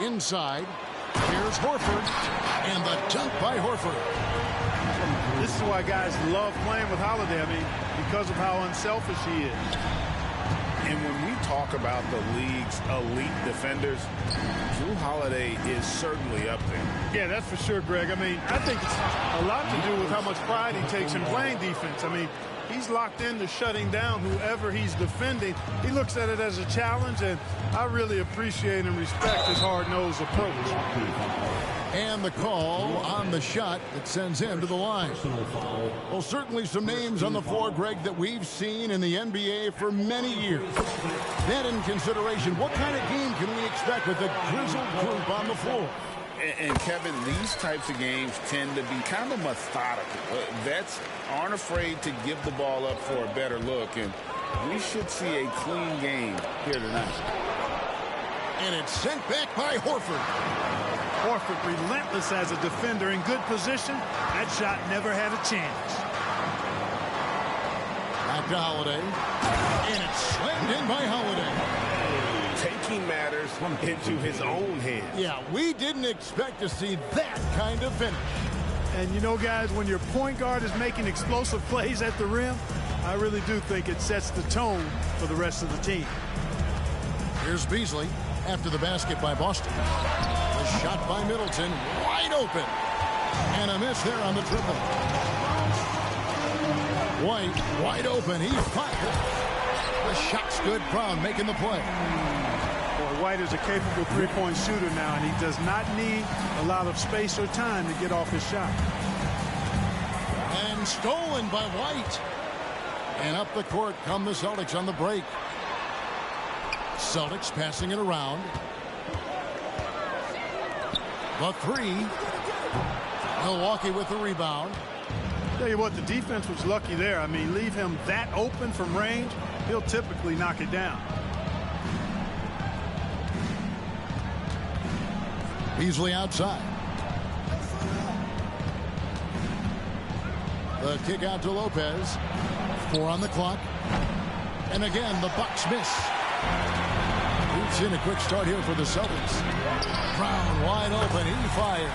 Inside. Here's Horford. And the dunk by Horford. This is why guys love playing with Holiday. I mean, because of how unselfish he is. And when we talk about the league's elite defenders, Jrue Holiday is certainly up there. Yeah, that's for sure, Greg. I mean, I think it's a lot to do with how much pride he takes in playing defense. I mean, he's locked into shutting down whoever he's defending. He looks at it as a challenge, and I really appreciate and respect his hard-nosed approach. And the call on the shot that sends him to the line. Well, certainly some names on the floor, Greg, that we've seen in the NBA for many years. That in consideration, what kind of game can we expect with the grizzled group on the floor? And Kevin, these types of games tend to be kind of methodical. Vets aren't afraid to give the ball up for a better look, and we should see a clean game here tonight. And it's sent back by Horford. Horford relentless as a defender in good position. That shot never had a chance. Back to Holiday. And it's slammed in by Holiday. Taking matters into his own hands. Yeah, we didn't expect to see that kind of finish. And you know, guys, when your point guard is making explosive plays at the rim, I really do think it sets the tone for the rest of the team. Here's Beasley after the basket by Boston. The shot by Middleton, wide open. And a miss there on the triple. White, wide open. He fired. The shot's good. Brown making the play. Boy, White is a capable three-point shooter now, and he does not need a lot of space or time to get off his shot. And stolen by White. And up the court come the Celtics on the break. Celtics passing it around. The three. Milwaukee with the rebound. Tell you what, the defense was lucky there. I mean, leave him that open from range, he'll typically knock it down. Beasley outside. The kick out to Lopez. 4 on the clock. And again, the Bucks miss. Boots in a quick start here for the Celtics. Brown wide open. He fired.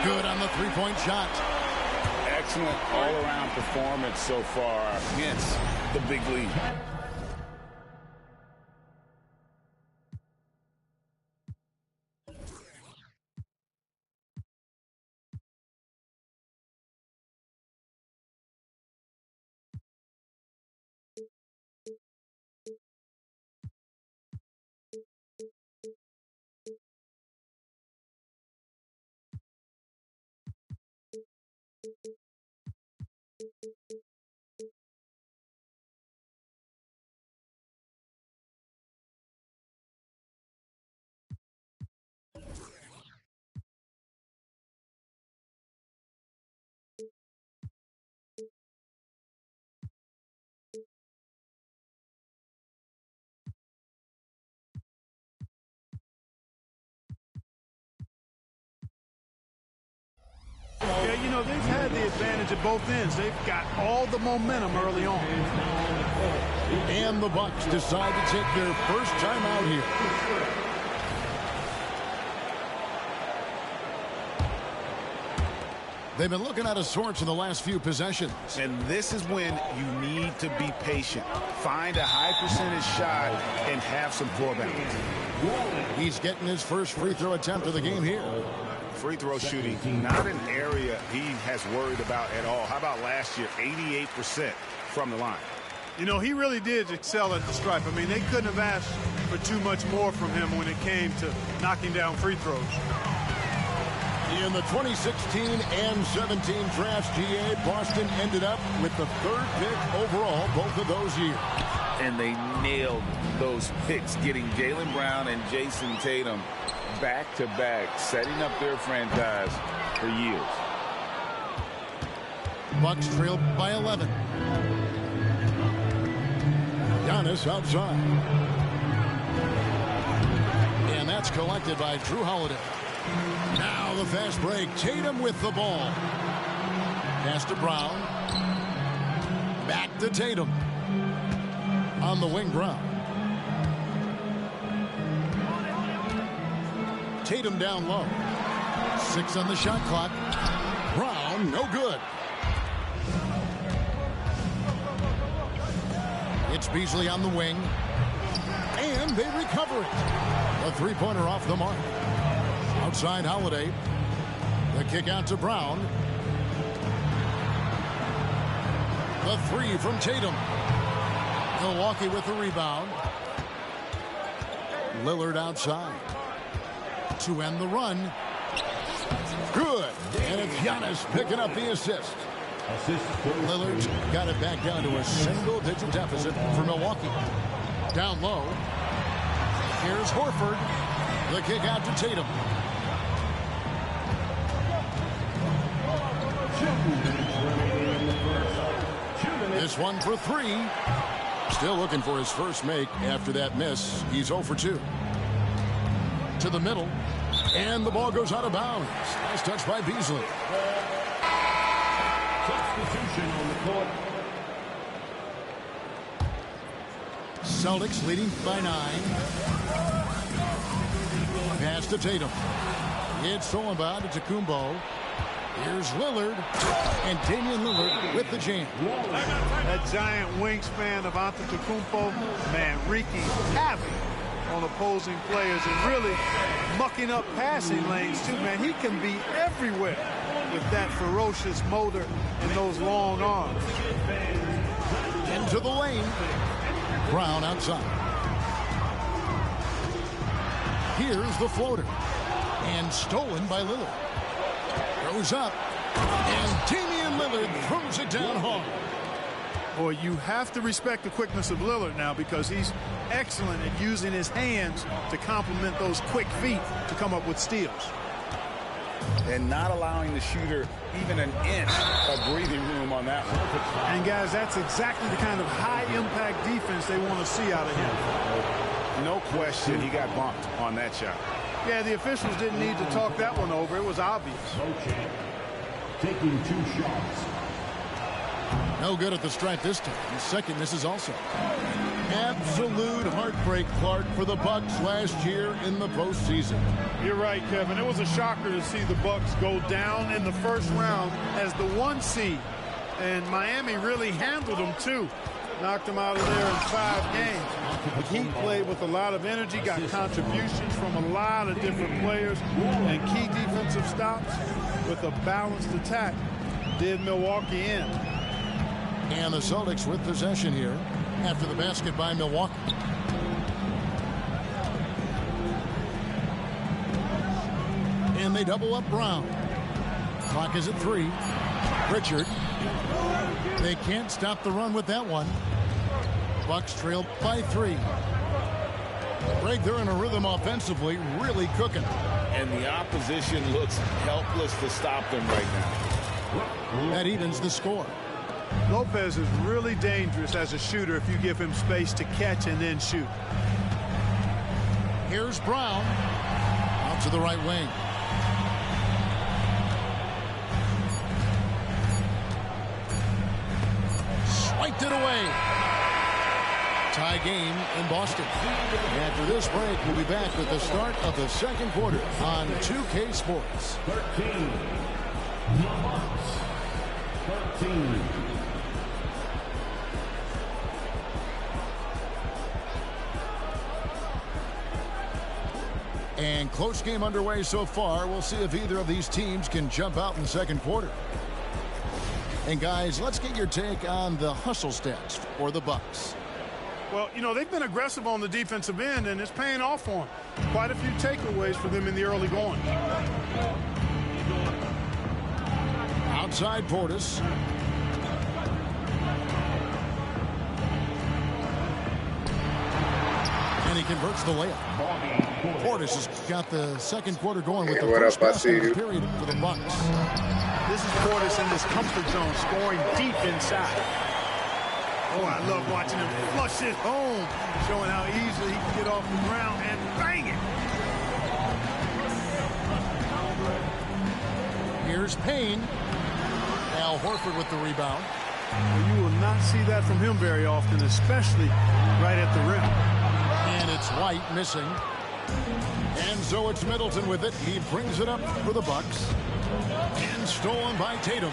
Good on the three-point shot. Excellent all-around performance so far against the big league. Yeah, you know, they've had the advantage at both ends. They've got all the momentum early on. And the Bucks decide to take their first time out here. They've been looking out of sorts in the last few possessions. And this is when you need to be patient. Find a high percentage shot and have some floor balance. He's getting his first free throw attempt of the game here. Free throw shooting, not an area he has worried about at all. How about last year, 88% from the line? You know, he really did excel at the stripe. I mean, they couldn't have asked for too much more from him when it came to knocking down free throws. In the 2016 and 17 drafts, GA, Boston ended up with the 3rd pick overall both of those years. And they nailed those picks, getting Jaylen Brown and Jason Tatum back-to-back, setting up their franchise for years. Bucks trailed by 11. Giannis outside. And that's collected by Jrue Holiday. Now the fast break. Tatum with the ball. Pass to Brown. Back to Tatum. On the wing, Brown. Tatum down low. 6 on the shot clock. Brown, no good. It's Beasley on the wing. And they recover it. A three-pointer off the mark. Outside Holiday. The kick out to Brown. The three from Tatum. Milwaukee with the rebound. Lillard outside. To end the run. Good. And it's Giannis picking up the assist. Lillard's got it back down to a single-digit deficit for Milwaukee. Down low. Here's Horford. The kick out to Tatum. This one for three. Still looking for his first make after that miss. He's 0 for 2. To the middle. And the ball goes out of bounds. Nice touch by Beasley. Substitution on the court. Celtics leading by 9. Pass to Tatum. It's Solomon to Kumbo. Here's Lillard. And Damian Lillard with the jam. That giant wingspan of Antetokounmpo, man, wreaking havoc on opposing players and really mucking up passing lanes too, man. He can be everywhere with that ferocious motor and those long arms. Into the lane. Brown outside. Here's the floater. And stolen by Lillard. Goes up. And Damian Lillard throws it down hard. Boy, you have to respect the quickness of Lillard now because he's excellent at using his hands to complement those quick feet to come up with steals. And not allowing the shooter even an inch of breathing room on that one. And, guys, that's exactly the kind of high-impact defense they want to see out of him. No question he got bumped on that shot. Yeah, the officials didn't need to talk that one over. It was obvious. Taking 2 shots. No good at the stripe this time. The second misses also. Absolute heartbreak, Clark, for the Bucks last year in the postseason. You're right, Kevin. It was a shocker to see the Bucks go down in the first round as the 1 seed. And Miami really handled them, too. Knocked them out of there in 5 games. The Heat played with a lot of energy, got contributions from a lot of different players, and key defensive stops with a balanced attack did Milwaukee in. And the Celtics with possession here after the basket by Milwaukee. And they double up Brown. Clock is at 3. Pritchard. They can't stop the run with that one. Bucks trail by 3. Greg, they're in a rhythm offensively, really cooking. And the opposition looks helpless to stop them right now. That evens the score. Lopez is really dangerous as a shooter if you give him space to catch and then shoot. Here's Brown. Out to the right wing. Swiped it away. Tie game in Boston. After this break, we'll be back with the start of the second quarter on 2K Sports. 13. 13. And close game underway so far. We'll see if either of these teams can jump out in the second quarter. And guys, let's get your take on the hustle stats for the Bucks. Well, you know, they've been aggressive on the defensive end, and it's paying off for them. Quite a few takeaways for them in the early going. Outside Portis. And he converts the layup. Portis has got the second quarter going with the first basket of the period for the Bucks. This is Portis in this comfort zone, scoring deep inside. Oh, I love watching him flush it home, showing how easily he can get off the ground and bang it. Here's Payne. Al Horford with the rebound. Well, you will not see that from him very often, especially right at the rim. And it's White missing. And so it's Middleton with it. He brings it up for the Bucks. And stolen by Tatum.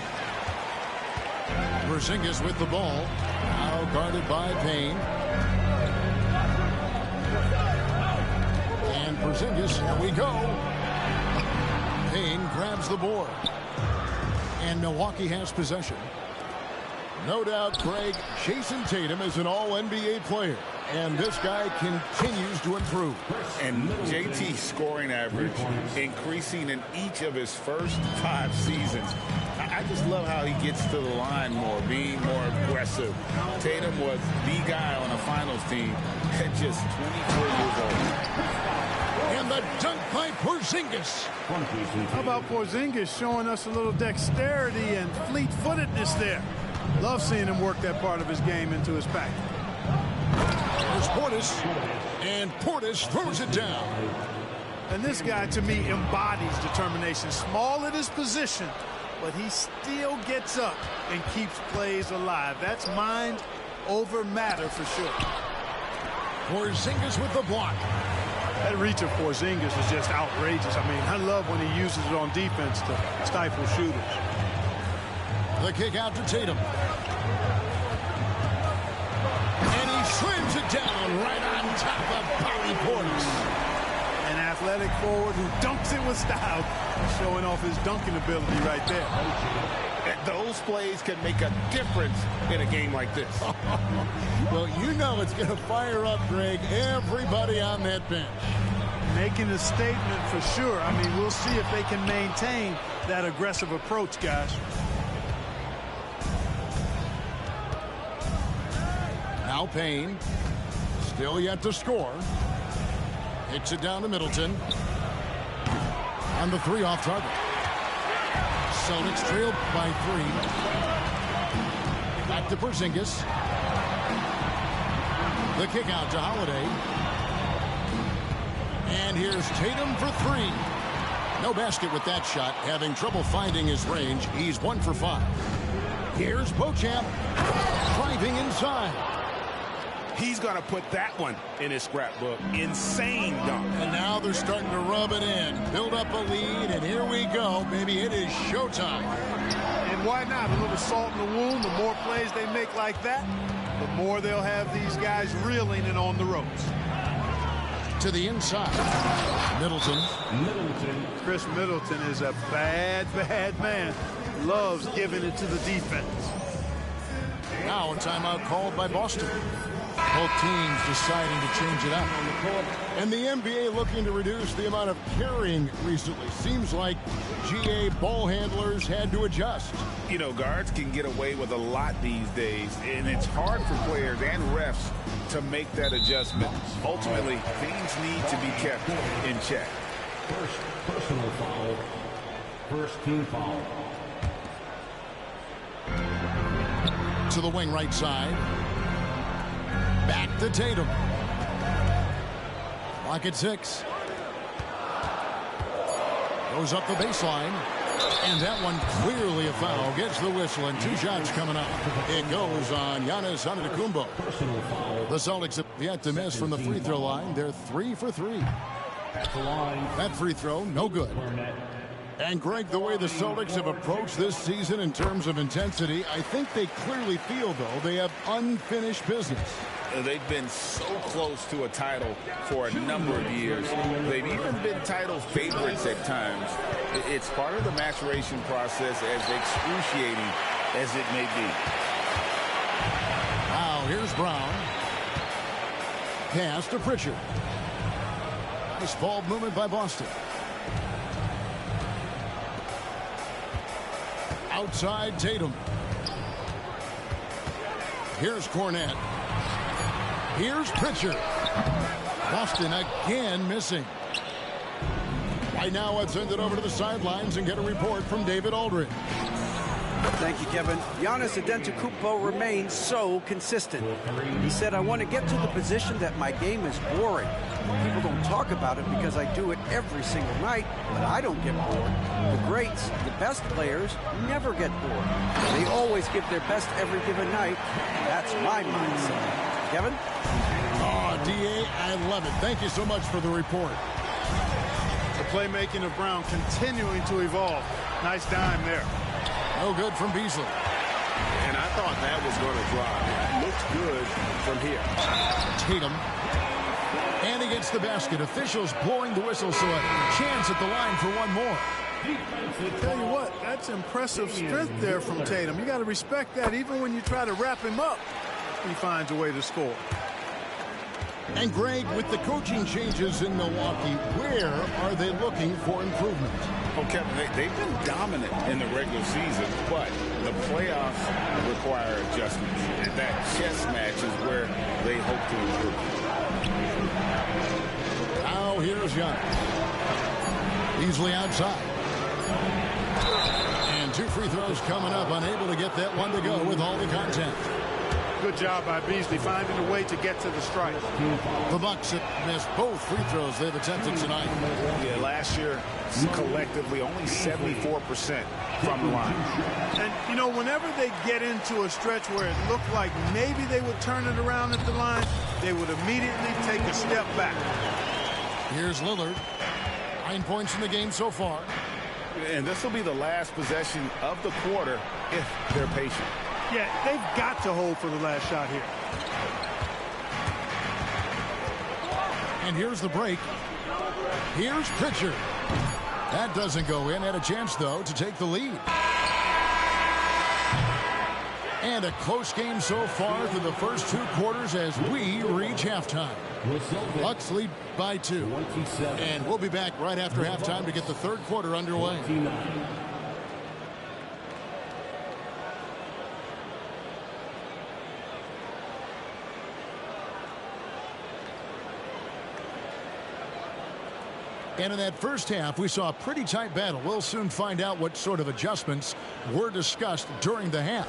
Porzingis with the ball. Now guarded by Payne. And Porzingis, here we go. Payne grabs the board. And Milwaukee has possession. No doubt, Greg, Jason Tatum is an all-NBA player. And this guy continues to improve. And JT's scoring average increasing in each of his first 5 seasons. I just love how he gets to the line more, being more aggressive. Tatum was the guy on a finals team at just 24 years old. And the dunk by Porzingis. How about Porzingis showing us a little dexterity and fleet-footedness there? Love seeing him work that part of his game into his pack. There's Portis, and Portis throws it down. And this guy, to me, embodies determination. Small at his position, but he still gets up and keeps plays alive. That's mind over matter for sure. Porzingis with the block. That reach of Porzingis is just outrageous. I mean, I love when he uses it on defense to stifle shooters. The kick out to Tatum. And he slams it down right on top of Bobby Portis. An athletic forward who dunks it with style. Showing off his dunking ability right there. Those plays can make a difference in a game like this. Well, you know it's going to fire up, Greg, everybody on that bench. Making a statement for sure. I mean, we'll see if they can maintain that aggressive approach, guys. Now Payne, still yet to score. Hits it down to Middleton. And the 3 off target. Celtics trailed by 3. Back to Porzingis. The kick out to Holiday. And here's Tatum for 3. No basket with that shot. Having trouble finding his range. He's 1 for 5. Here's Beauchamp. Driving inside. He's going to put that one in his scrapbook. Insane dunk. And now they're starting to rub it in. Build up a lead, and here we go. Baby, it is showtime. And why not? A little salt in the wound. The more plays they make like that, the more they'll have these guys reeling and on the ropes. To the inside. Middleton. Chris Middleton is a bad, bad man. Loves giving it to the defense. Now a timeout called by Boston. Both teams deciding to change it up. And the NBA looking to reduce the amount of carrying recently. Seems like GA ball handlers had to adjust. You know, guards can get away with a lot these days, and it's hard for players and refs to make that adjustment. Ultimately, things need to be kept in check. First personal foul. First team foul. To the wing right side. Back to Tatum. Clock at 6. Goes up the baseline. And that one clearly a foul. Gets the whistle and 2 shots coming up. It goes on Giannis Antetokounmpo. The Celtics have yet to miss from the free throw line. They're 3 for 3. That free throw, no good. And Greg, the way the Celtics have approached this season in terms of intensity, I think they clearly feel, though, they have unfinished business. They've been so close to a title for a number of years. They've even been title favorites at times. It's part of the maturation process, as excruciating as it may be. Now, here's Brown. Pass to Pritchard. Nice ball movement by Boston. Outside Tatum. Here's Cornette. Here's Pritchard. Boston again missing. Right now, let's send it over to the sidelines and get a report from David Aldridge. Thank you, Kevin. Giannis Antetokounmpo remains so consistent. He said, I want to get to the position that my game is boring. People don't talk about it because I do it every single night, but I don't get bored. The greats, the best players, never get bored. They always give their best every given night. That's my mindset. Kevin? Oh, D.A., I love it. Thank you so much for the report. The playmaking of Brown continuing to evolve. Nice dime there. No good from Beasley. And I thought that was going to drive. It looked good from here. Tatum. And he gets the basket. Officials blowing the whistle, so a chance at the line for one more. Tell you what, that's impressive strength there from Tatum. You got to respect that. Even when you try to wrap him up, he finds a way to score. And Greg, with the coaching changes in Milwaukee, where are they looking for improvement? Oh, Kevin, they've been dominant in the regular season, but the playoffs require adjustments. And that chess match is where they hope to improve. Now here's Giannis. Beasley outside. And 2 free throws coming up, unable to get that one to go with all the content. Good job by Beasley finding a way to get to the strike. The Bucks have missed both free throws they've attempted tonight. Yeah, last year, collectively, only 74% from the line. And, you know, whenever they get into a stretch where it looked like maybe they would turn it around at the line, they would immediately take a step back. Here's Lillard. 9 points in the game so far. And this will be the last possession of the quarter if they're patient. Yeah, they've got to hold for the last shot here. And here's the break. Here's Pritchard. That doesn't go in. Had a chance, though, to take the lead. And a close game so far through the first 2 quarters as we reach halftime. Bucks lead by 2. And we'll be back right after halftime to get the third quarter underway. And in that first half, we saw a pretty tight battle. We'll soon find out what sort of adjustments were discussed during the half.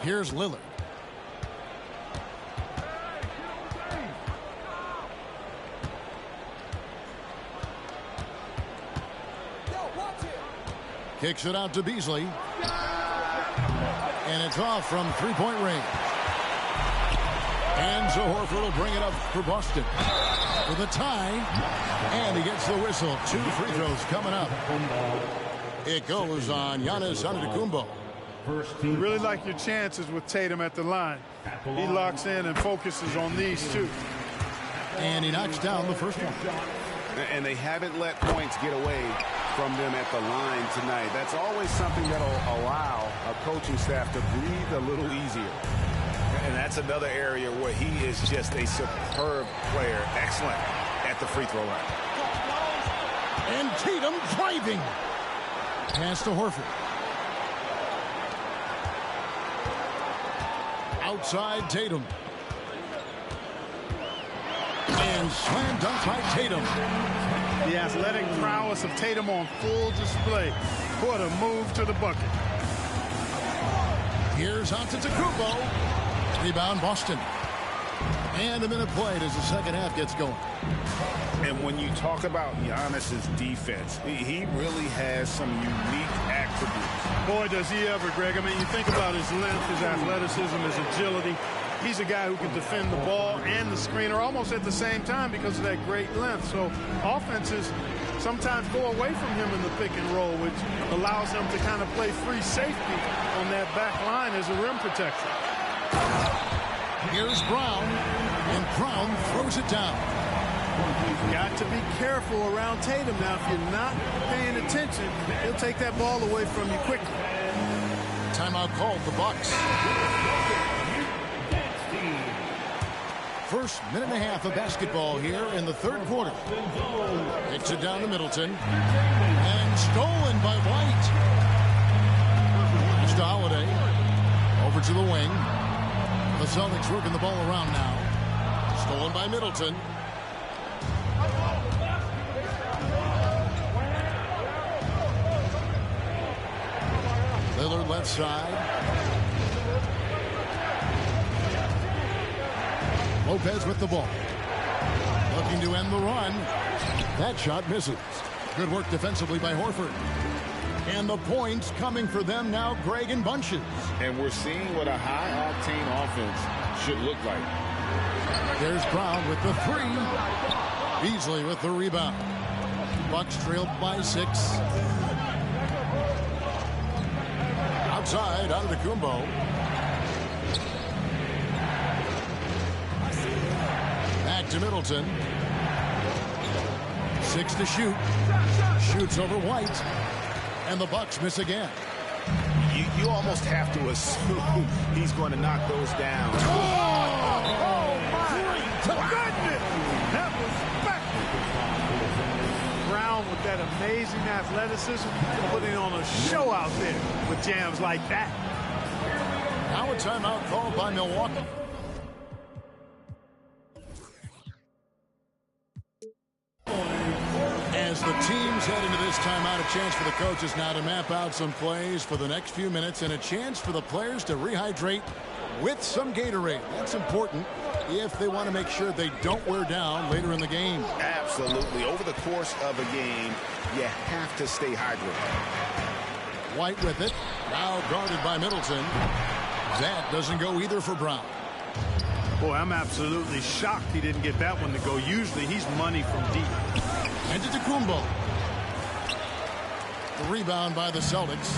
Here's Lillard. Kicks it out to Beasley. And it's off from three-point range. And so Horford will bring it up for Boston for the tie. And he gets the whistle. 2 free throws coming up. It goes on Giannis Antetokounmpo. Really like your chances with Tatum at the line. He locks in and focuses on these 2. And he knocks down the first one. And they haven't let points get away from them at the line tonight. That's always something that'll allow a coaching staff to breathe a little easier. And that's another area where he is just a superb player. Excellent at the free throw line. And Tatum driving. Pass to Horford. Outside Tatum. And slam dunk by Tatum. The athletic prowess of Tatum on full display. What a move to the bucket. Here's Antetokounmpo. Rebound Boston. And a minute played as the second half gets going. And when you talk about Giannis's defense, he really has some unique attributes. Boy, does he ever, Greg. I mean, you think about his length, his athleticism, his agility. He's a guy who can defend the ball and the screener almost at the same time because of that great length. So offenses sometimes go away from him in the pick and roll, which allows him to kind of play free safety on that back line as a rim protector. Here's Brown, and Brown throws it down. You've got to be careful around Tatum. Now, if you're not paying attention, he'll take that ball away from you quickly. Timeout called, the Bucks. First minute and a half of basketball here in the third quarter. Kicks it down to Middleton. And stolen by White. Pass to Holiday. Over to the wing. The Celtics working the ball around now. Stolen by Middleton. Lillard left side. Lopez with the ball. Looking to end the run. That shot misses. Good work defensively by Horford. And the points coming for them now, Greg, in bunches. And we're seeing what a high-octane offense should look like. There's Brown with the 3. Beasley with the rebound. Bucks trailed by 6. Outside, Antetokounmpo. Back to Middleton. 6 to shoot. Shoots over White. And the Bucks miss again. You almost have to assume he's going to knock those down. Oh my goodness! That was spectacular. Brown with that amazing athleticism, putting on a show out there with jams like that. Now a timeout called by Milwaukee. As the teams head into this timeout, a chance for the coaches now to map out some plays for the next few minutes and a chance for the players to rehydrate with some Gatorade. That's important if they want to make sure they don't wear down later in the game. Absolutely. Over the course of a game, you have to stay hydrated. White with it. Now guarded by Middleton. That doesn't go either for Brown. Boy, I'm absolutely shocked he didn't get that one to go. Usually he's money from deep. Antetokounmpo. The rebound by the Celtics.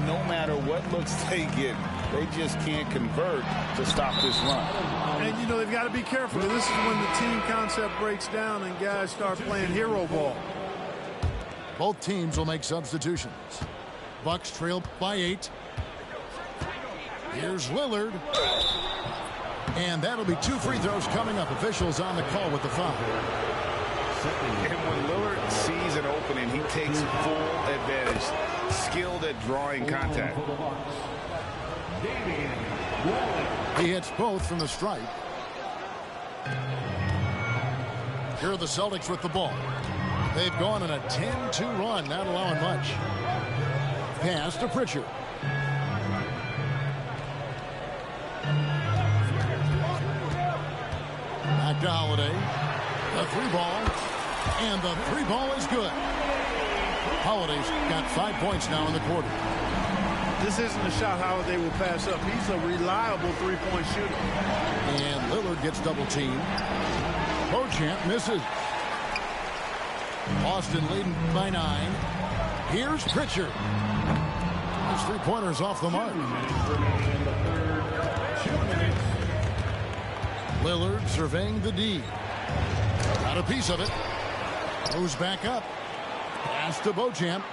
No matter what looks they get, they just can't convert to stop this run. And, you know, they've got to be careful. This is when the team concept breaks down and guys start playing hero ball. Both teams will make substitutions. Bucks trail by 8. Here's Lillard. And that'll be 2 free throws coming up. Officials on the call with the foul. And when Lillard sees an opening, he takes full advantage. Skilled at drawing contact. He hits both from the stripe. Here are the Celtics with the ball. They've gone on a 10-2 run, not allowing much. Pass to Pritchard. Back to Holiday. The 3-ball. And the 3-ball is good. Holiday's got 5 points now in the quarter. This isn't a shot Holiday will pass up. He's a reliable 3-point shooter. And Lillard gets double-teamed. Beauchamp misses. Boston leading by 9. Here's Pritchard. His 3-pointer's off the mark. Lillard surveying the D. Got a piece of it. Moves back up. Pass to Beauchamp.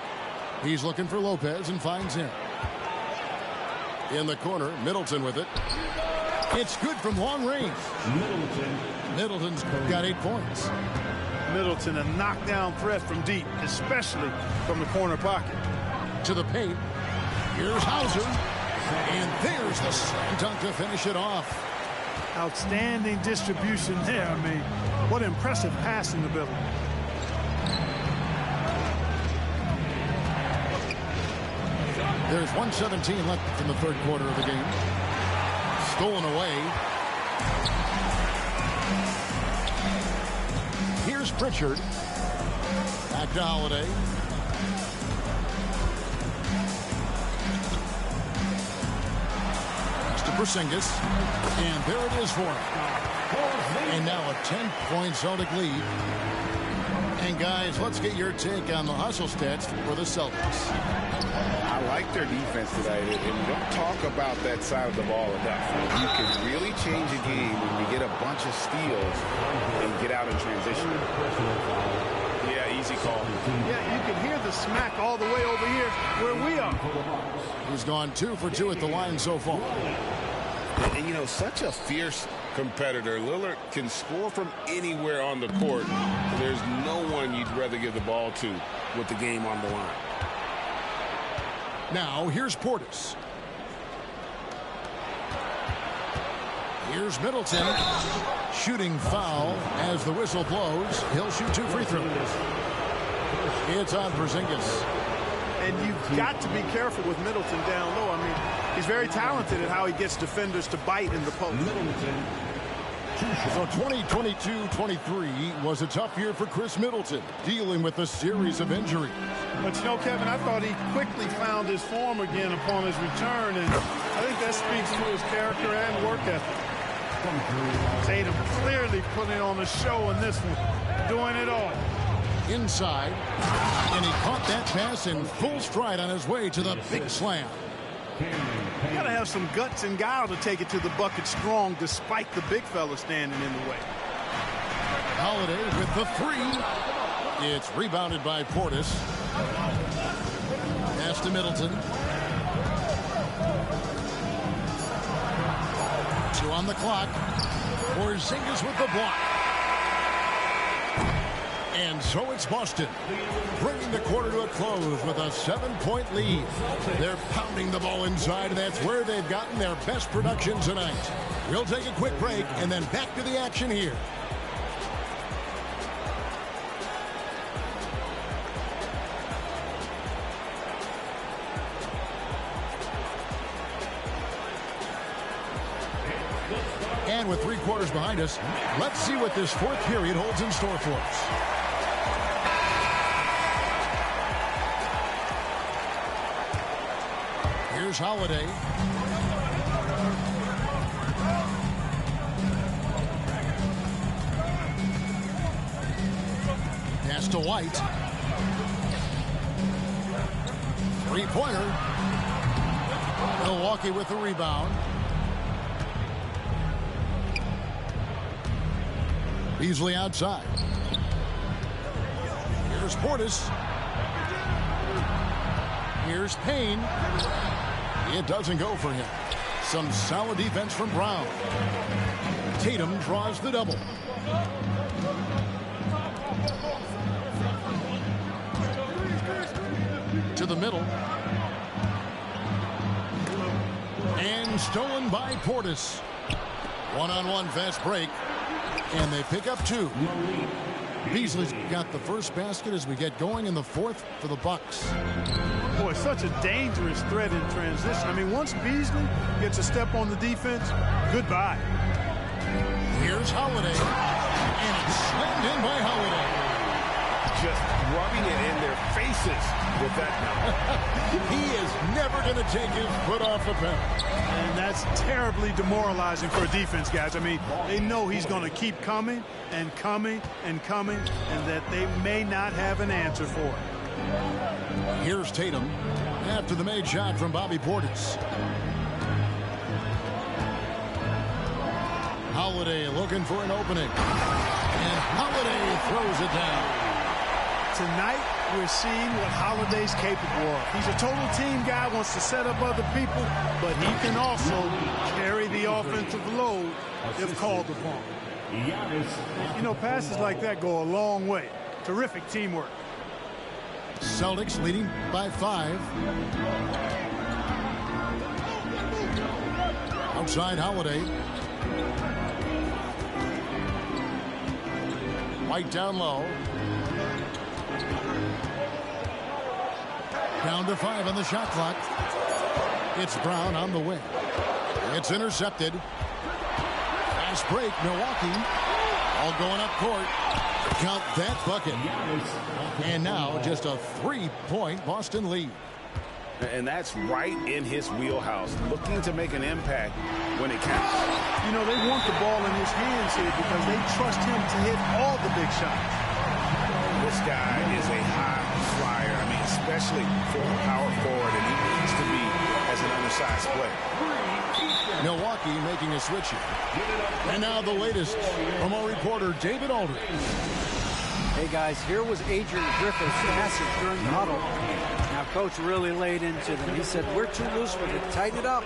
He's looking for Lopez and finds him. In the corner, Middleton with it. It's good from long range. Middleton's got 8 points. Middleton, a knockdown threat from deep, especially from the corner pocket. To the paint. Here's Hauser. And there's the slam dunk to finish it off. Outstanding distribution there. I mean, what impressive passing ability. There's 1:17 left in the third quarter of the game. Stolen away. Here's Pritchard. Back to Holiday. Pass to Porzingis. And there it is for him. And now a 10-point Celtic lead. And guys, let's get your take on the hustle stats for the Celtics. I like their defense today, and we don't talk about that side of the ball enough. You can really change a game when you get a bunch of steals and get out in transition. Yeah, easy call. Yeah, you can hear the smack all the way over here where we are. He's gone 2 for 2 at the line so far. And you know, such a fierce competitor. Lillard can score from anywhere on the court. There's no one you'd rather give the ball to with the game on the line. Now, here's Portis. Here's Middleton. Shooting foul as the whistle blows. He'll shoot 2 free throws. It's on Porzingis. And you've got to be careful with Middleton down low. I mean, he's very talented at how he gets defenders to bite in the post. So 2022-23 was a tough year for Chris Middleton, dealing with a series of injuries. But you know, Kevin, I thought he quickly found his form again upon his return, and I think that speaks to his character and work ethic. Tatum clearly putting on a show in this one, doing it all. Inside, and he caught that pass in full stride on his way to the big slam. You got to have some guts and guile to take it to the bucket strong despite the big fella standing in the way. Holiday with the three. It's rebounded by Portis. Pass to Middleton. 2 on the clock. Porzingis with the block. And so it's Boston, bringing the quarter to a close with a 7-point lead. They're pounding the ball inside, and that's where they've gotten their best production tonight. We'll take a quick break and then back to the action here. And with 3 quarters behind us, let's see what this 4th period holds in store for us. Here's Holiday. Pass to White. 3-pointer. Milwaukee with the rebound. Beasley outside. Here's Portis. Here's Payne. It doesn't go for him. Some solid defense from Brown. Tatum draws the double. To the middle. And stolen by Portis. One-on-one fast break. And they pick up 2. Beasley's got the first basket as we get going in the 4th for the Bucks. Boy, such a dangerous threat in transition. I mean, once Beasley gets a step on the defense, goodbye. Here's Holiday. And it's slammed in by Holiday. Just rubbing it in their faces with that. He is never going to take his foot off the pedal. And that's terribly demoralizing for a defense, guys. I mean, they know he's going to keep coming and coming and coming, and that they may not have an answer for it. Here's Tatum after the made shot from Bobby Portis. Holiday looking for an opening. And Holiday throws it down. Tonight, we're seeing what Holiday's capable of. He's a total team guy, wants to set up other people, but he can also carry the offensive load if called upon. You know, passes like that go a long way. Terrific teamwork. Celtics leading by 5. Outside Holiday. White down low. Down to 5 on the shot clock. It's Brown on the wing. It's intercepted. Fast break, Milwaukee. All going up court. Count that bucket. And now just a 3-point Boston lead. And that's right in his wheelhouse, looking to make an impact when it counts. You know, they want the ball in his hands here because they trust him to hit all the big shots. This guy is a high flyer. I mean, especially for a power forward, and he needs to be as an undersized player. Milwaukee making a switch here. And now the latest from our reporter, David Aldridge. Hey, guys, here was Adrian Griffith's message during the huddle. Now, Coach really laid into them. He said, we're too loose with it. Tighten it up.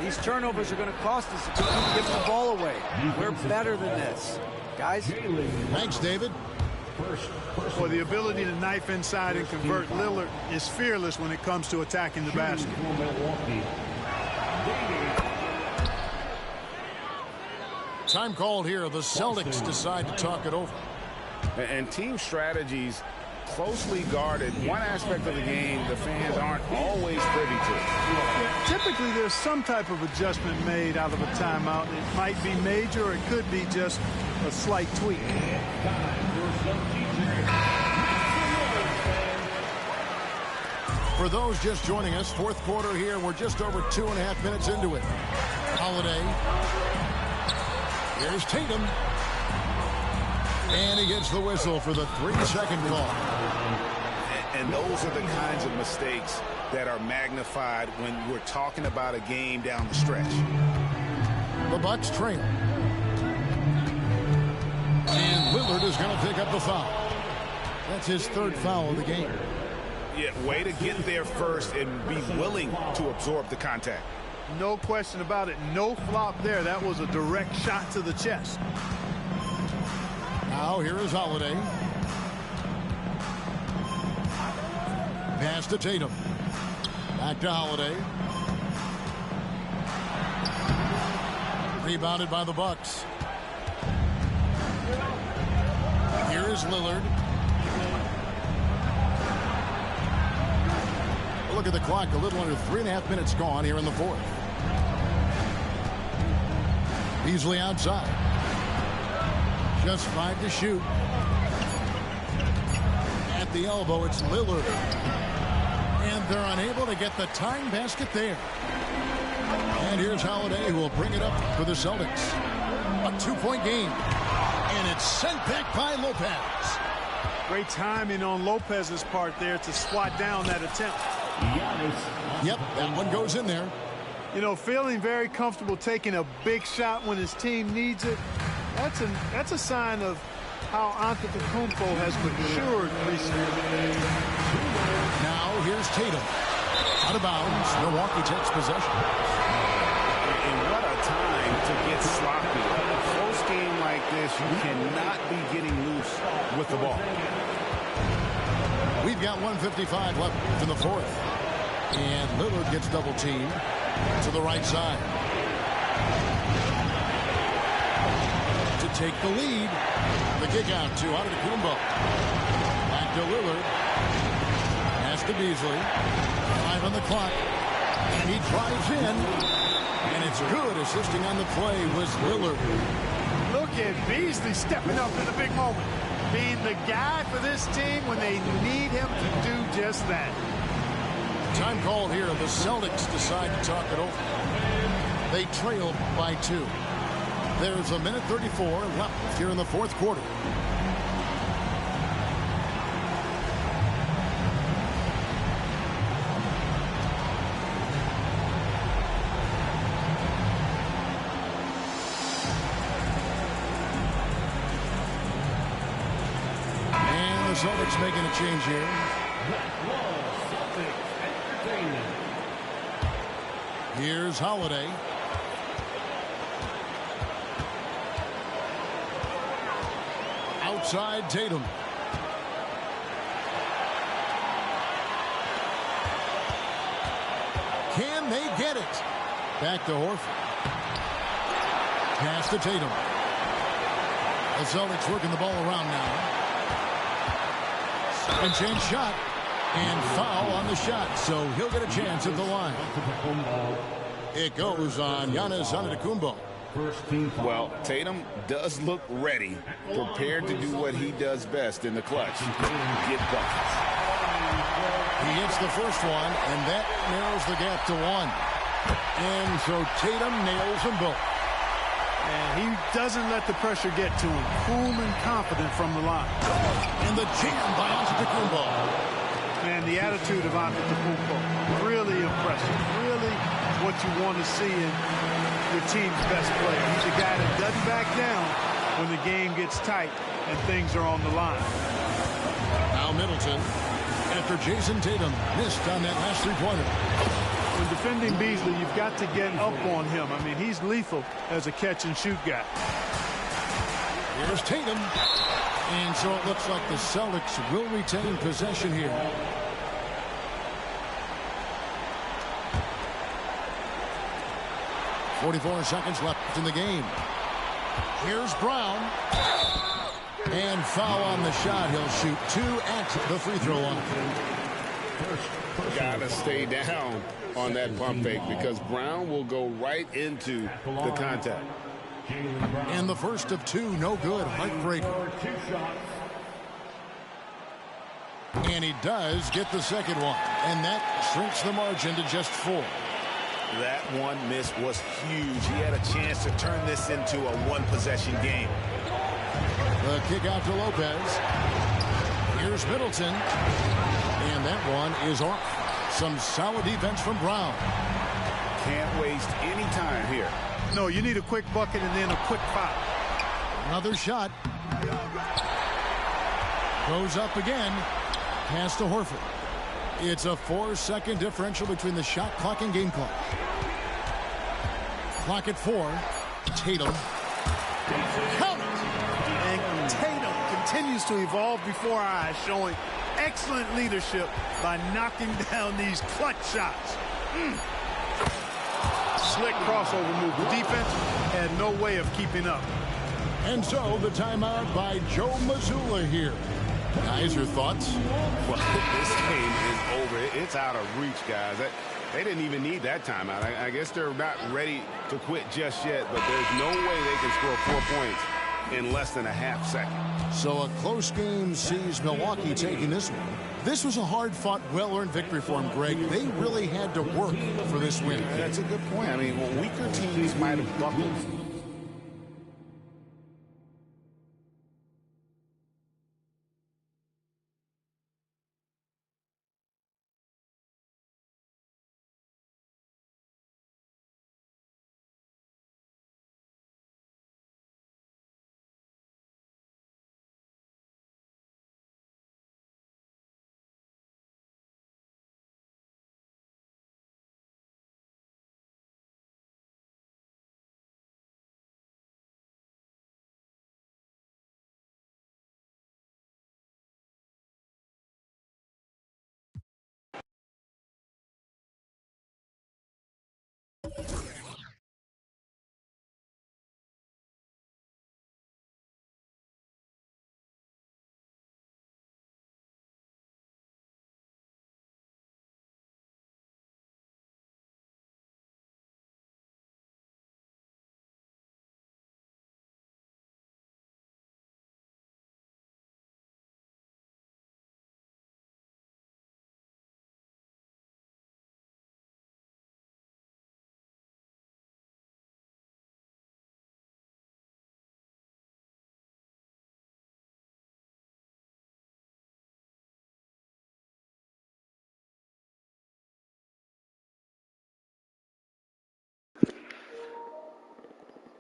These turnovers are going to cost us if we keep giving the ball away. We're better than this. Guys? Thanks, David. Well, the ability to knife inside and convert Lillard is fearless when it comes to attacking the basket. Time called here. The Celtics decide to talk it over. And team strategies closely guarded. One aspect of the game the fans aren't always privy to. Yeah, typically, there's some type of adjustment made out of a timeout. It might be major, or it could be just a slight tweak. For those just joining us, fourth quarter here. We're just over 2.5 minutes into it. Holiday. Here's Tatum. And he gets the whistle for the 3-second call. And those are the kinds of mistakes that are magnified when we're talking about a game down the stretch. The Bucks trail. And Lillard is going to pick up the foul. That's his third foul of the game. Yeah, way to get there first and be willing to absorb the contact. No question about it. No flop there. That was a direct shot to the chest. Now here is Holiday. Pass to Tatum. Back to Holiday. Rebounded by the Bucks. Here is Lillard. Look at the clock. A little under 3.5 minutes gone here in the fourth. Beasley outside. Just 5 to shoot. At the elbow, it's Lillard. And they're unable to get the tying basket there. And here's Holiday, who will bring it up for the Celtics. A 2-point game. And it's sent back by Lopez. Great timing on Lopez's part there to swat down that attempt. Yep, that one goes in there. You know, feeling very comfortable taking a big shot when his team needs it. That's a sign of how Antetokounmpo has matured recently. Now here's Tatum. Out of bounds. Milwaukee takes possession. And what a time to get sloppy. A close game like this, you cannot be getting loose with the ball. We've got 1:55 left in the fourth. And Lillard gets double-teamed to the right side. To take the lead. The kick out to Antetokounmpo. Back to Lillard. Pass to Beasley. 5 on the clock. And he drives in. And it's good. Assisting on the play was Lillard. Look at Beasley stepping up in a big moment. Being the guy for this team when they need him to do just that. Time called here. The Celtics decide to talk it over. They trail by 2. There's 1:34 left here in the fourth quarter. And the Celtics making a change here. Here's Holiday. Outside Tatum. Can they get it? Back to Horford. Pass to Tatum. The Celtics working the ball around now. Second chance shot. And foul on the shot, so he'll get a chance at the line. It goes on Giannis Antetokounmpo. Well, Tatum does look ready, prepared to do what he does best in the clutch, get buckets. He hits the first one, and that narrows the gap to 1. And so Tatum nails them both. And he doesn't let the pressure get to him. Cool and confident from the line. And the jam by Antetokounmpo. And the attitude of Antetokounmpo, really impressive. Really what you want to see in your team's best player. He's a guy that doesn't back down when the game gets tight and things are on the line. Now Middleton, after Jason Tatum missed on that last three-pointer. When defending Beasley, you've got to get up on him. I mean, he's lethal as a catch-and-shoot guy. Here's Tatum. And so it looks like the Celtics will retain possession here. .44 seconds left in the game. Here's Brown. And foul on the shot. He'll shoot 2 at the free throw line. Gotta stay down on that pump fake because Brown will go right into the contact. And the first of 2, no good. Heartbreaker. And he does get the second one. And that shrinks the margin to just 4. That one miss was huge. He had a chance to turn this into a one-possession game. The kick out to Lopez. Here's Middleton. And that one is off. Some solid defense from Brown. Can't waste any time here. No, you need a quick bucket and then a quick foul. Another shot. Goes up again. Pass to Horford. It's a 4-second differential between the shot clock and game clock. Clock at 4. Tatum. Count it! And Tatum continues to evolve before our eyes, showing excellent leadership by knocking down these clutch shots. Slick crossover move. The defense had no way of keeping up. And so the timeout by Joe Mazzulla here. Guys, your thoughts? Well, this game is over. It's out of reach, guys. They didn't even need that timeout. I guess they're not ready to quit just yet, but there's no way they can score 4 points in less than a half second. So a close game sees Milwaukee taking this one. This was a hard-fought, well-earned victory for them, Greg. They really had to work for this win. That's a good point. I mean, weaker teams might have buckled.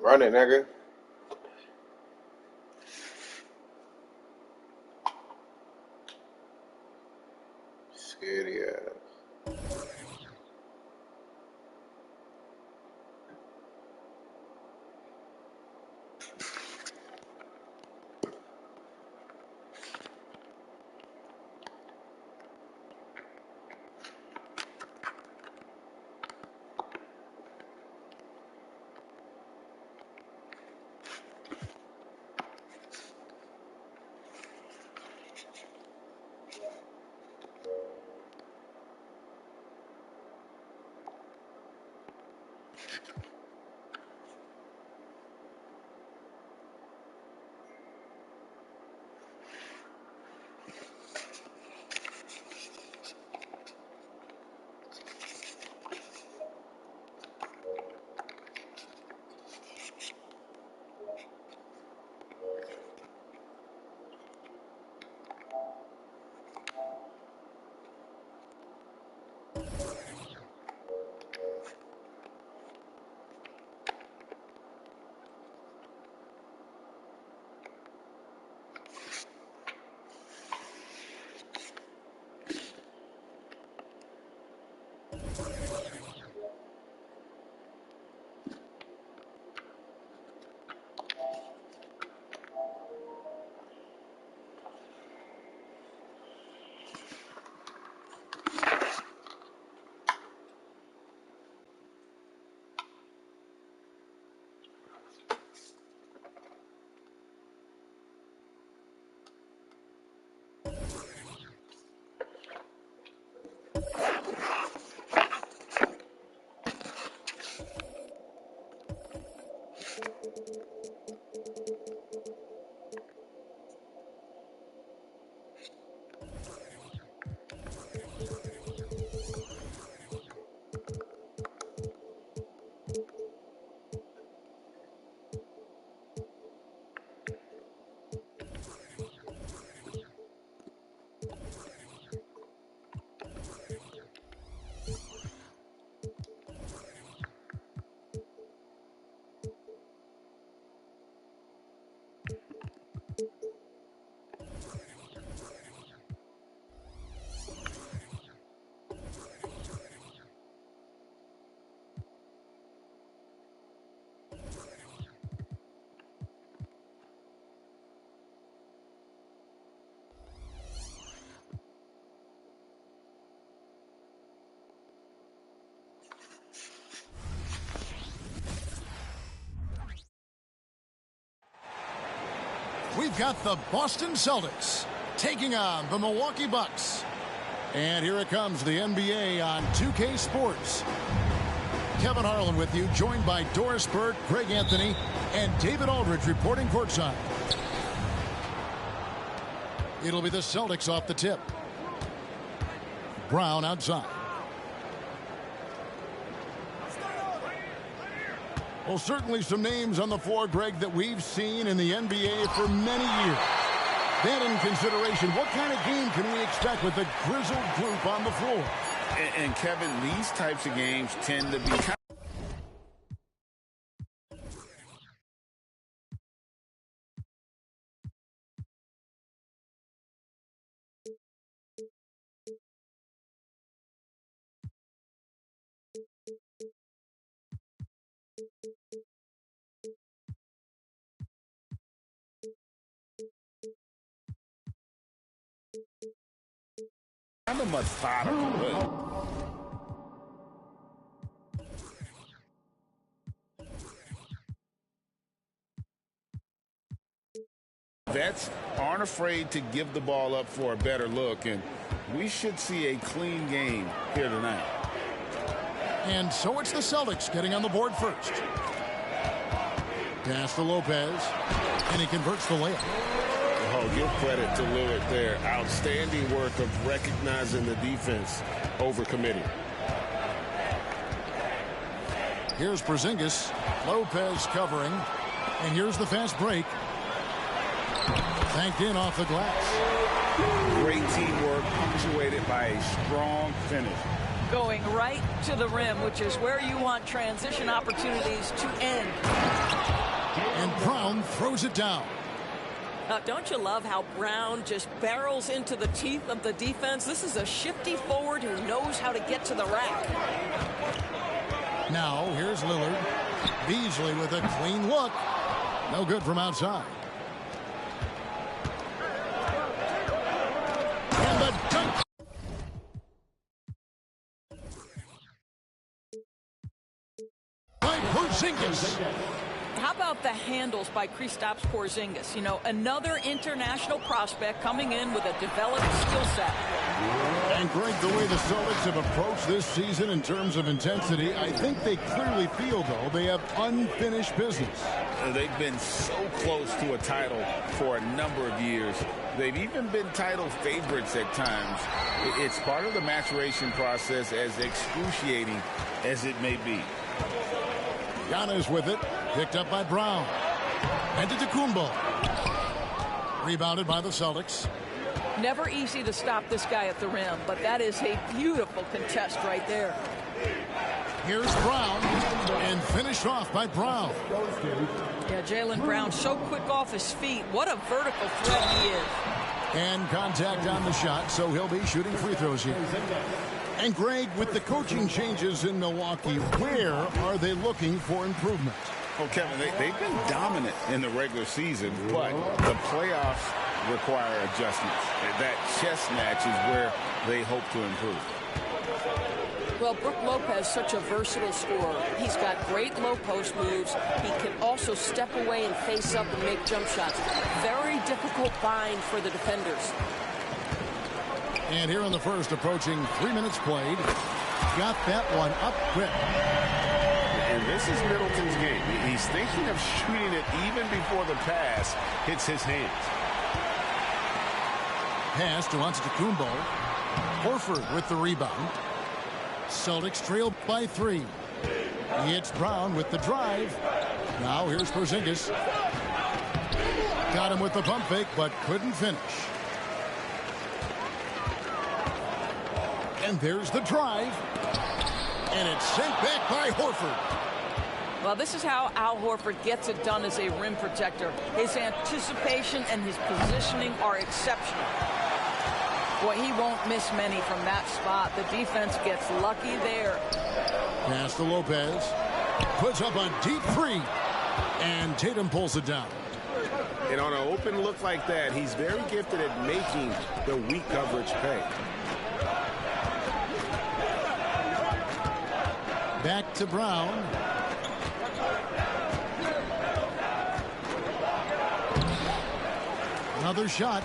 Run it, nigga. Scary ass. we've got the Boston Celtics taking on the Milwaukee Bucks. And here it comes, the NBA on 2K Sports. Kevin Harlan with you, joined by Doris Burke, Greg Anthony, and David Aldridge reporting courtside. It'll be the Celtics off the tip. Brown outside. Well, certainly some names on the floor, Greg, that we've seen in the NBA for many years. That in consideration, what kind of game can we expect with the grizzled group on the floor? And Kevin, these types of games tend to be kind of methodical. Vets aren't afraid to give the ball up for a better look, and we should see a clean game here tonight. And so it's the Celtics getting on the board first. Pass to Lopez, and he converts the layup. Oh, give credit to Lillard there. Outstanding work of recognizing the defense over committing. Here's Porzingis. Lopez covering. And here's the fast break. Thanked in off the glass. Great teamwork punctuated by a strong finish. Going right to the rim, which is where you want transition opportunities to end. And Brown throws it down. Don't you love how Brown just barrels into the teeth of the defense? This is a shifty forward who knows how to get to the rack. Now, here's Lillard. Beasley with a clean look. No good from outside. And the dunk. By Porzingis. How about the handles by Kristaps Porzingis? You know, another international prospect coming in with a developed skill set. And Greg, the way the Celtics have approached this season in terms of intensity, I think they clearly feel, though, they have unfinished business. They've been so close to a title for a number of years. They've even been title favorites at times. It's part of the maturation process, as excruciating as it may be. Giannis with it. Picked up by Brown. And to Antetokounmpo. Rebounded by the Celtics. Never easy to stop this guy at the rim, but that is a beautiful contest right there. Here's Brown. And finished off by Brown. Yeah, Jaylen Brown so quick off his feet. What a vertical threat he is. And contact on the shot, so he'll be shooting free throws here. And Greg, with the coaching changes in Milwaukee, where are they looking for improvement? Well, Kevin, they've been dominant in the regular season, but the playoffs require adjustments. That chess match is where they hope to improve. Well, Brook Lopez, such a versatile scorer. He's got great low post moves. He can also step away and face up and make jump shots. Very difficult bind for the defenders. And here in the first, approaching 3 minutes played. Got that one up quick. And this is Middleton's game. He's thinking of shooting it even before the pass hits his hands. Pass to Antetokounmpo. Horford with the rebound. Celtics trail by 3. It's Brown with the drive. Now here's Porzingis. Got him with the pump fake, but couldn't finish. And there's the drive. And it's sent back by Horford. Well, this is how Al Horford gets it done as a rim protector. His anticipation and his positioning are exceptional. Boy, he won't miss many from that spot. The defense gets lucky there. Pass to Lopez. Puts up a deep 3. And Tatum pulls it down. And on an open look like that, he's very gifted at making the weak coverage pay. Back to Brown. Another shot.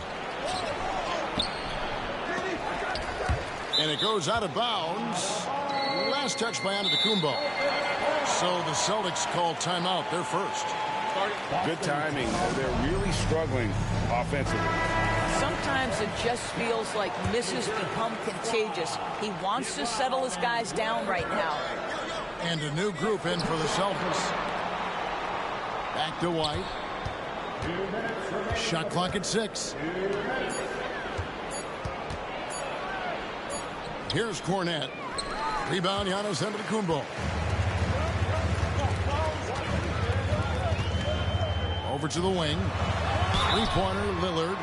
And it goes out of bounds. Last touch by Antetokounmpo. So the Celtics call timeout. They're first. Good timing. They're really struggling offensively. Sometimes it just feels like misses become contagious. He wants to settle his guys down right now. And a new group in for the Celtics. Back to White. Shot clock at 6. Here's Cornette. Rebound, Giannis Antetokounmpo. Over to the wing. Three-pointer, Lillard.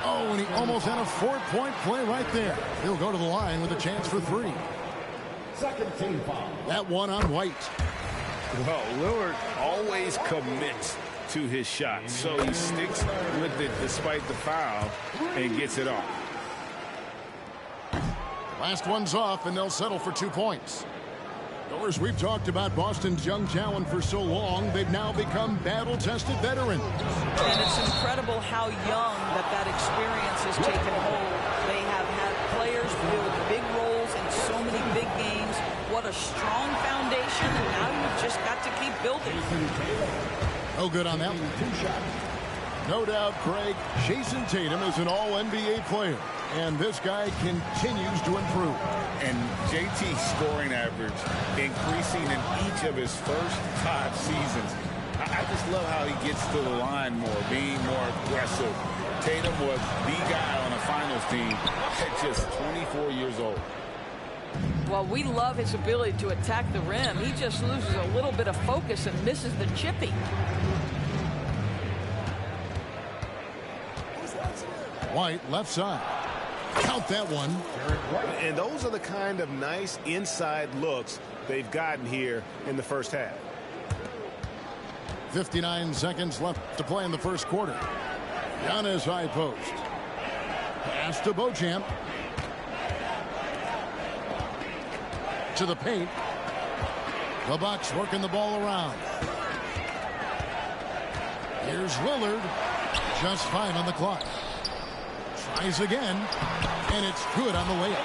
Oh, and he almost had a 4-point play right there. He'll go to the line with a chance for 3. Second team foul. That one on White. Well, Lillard always commits to his shot, so he sticks with it despite the foul and gets it off. Last one's off, and they'll settle for 2 points. Doris, we've talked about Boston's young talent for so long. They've now become battle-tested veterans. And it's incredible how young that experience has taken hold. They have had players build big roles in so many big games. What a strong foundation, and now you've just got to keep building. No good on that one. No doubt, Craig, Jason Tatum is an all-NBA player. And this guy continues to improve. And JT's scoring average increasing in each of his first 5 seasons. I just love how he gets to the line more, being more aggressive. Tatum was the guy on a finals team at just 24 years old. Well, we love his ability to attack the rim. He just loses a little bit of focus and misses the chippy. White, left side. Count that one. And those are the kind of nice inside looks they've gotten here in the first half. 59 seconds left to play in the first quarter. Giannis high post. Pass to Beauchamp. To the paint. The Bucks working the ball around. Here's Lillard. Just 5 on the clock. Tries again, and it's good on the layup.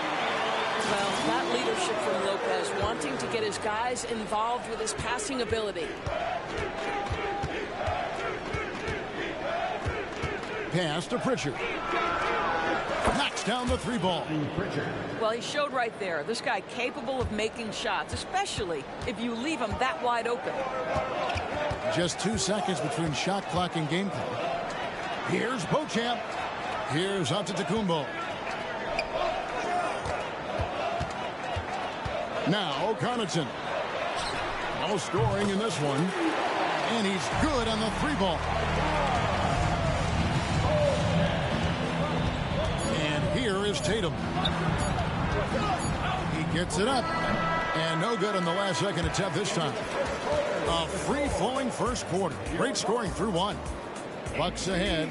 Well, that leadership from Lopez, wanting to get his guys involved with his passing ability. Pass to Pritchard. Knocks down the 3-ball. Well, he showed right there. This guy capable of making shots, especially if you leave him that wide open. Just 2 seconds between shot clock and game clock. Here's Beauchamp. Here's Antetokounmpo. Now Connaughton. No scoring in this one. And he's good on the 3-ball. And here is Tatum. He gets it up. And no good on the last second attempt this time. A free-flowing first quarter. Great scoring through 1. Bucks ahead,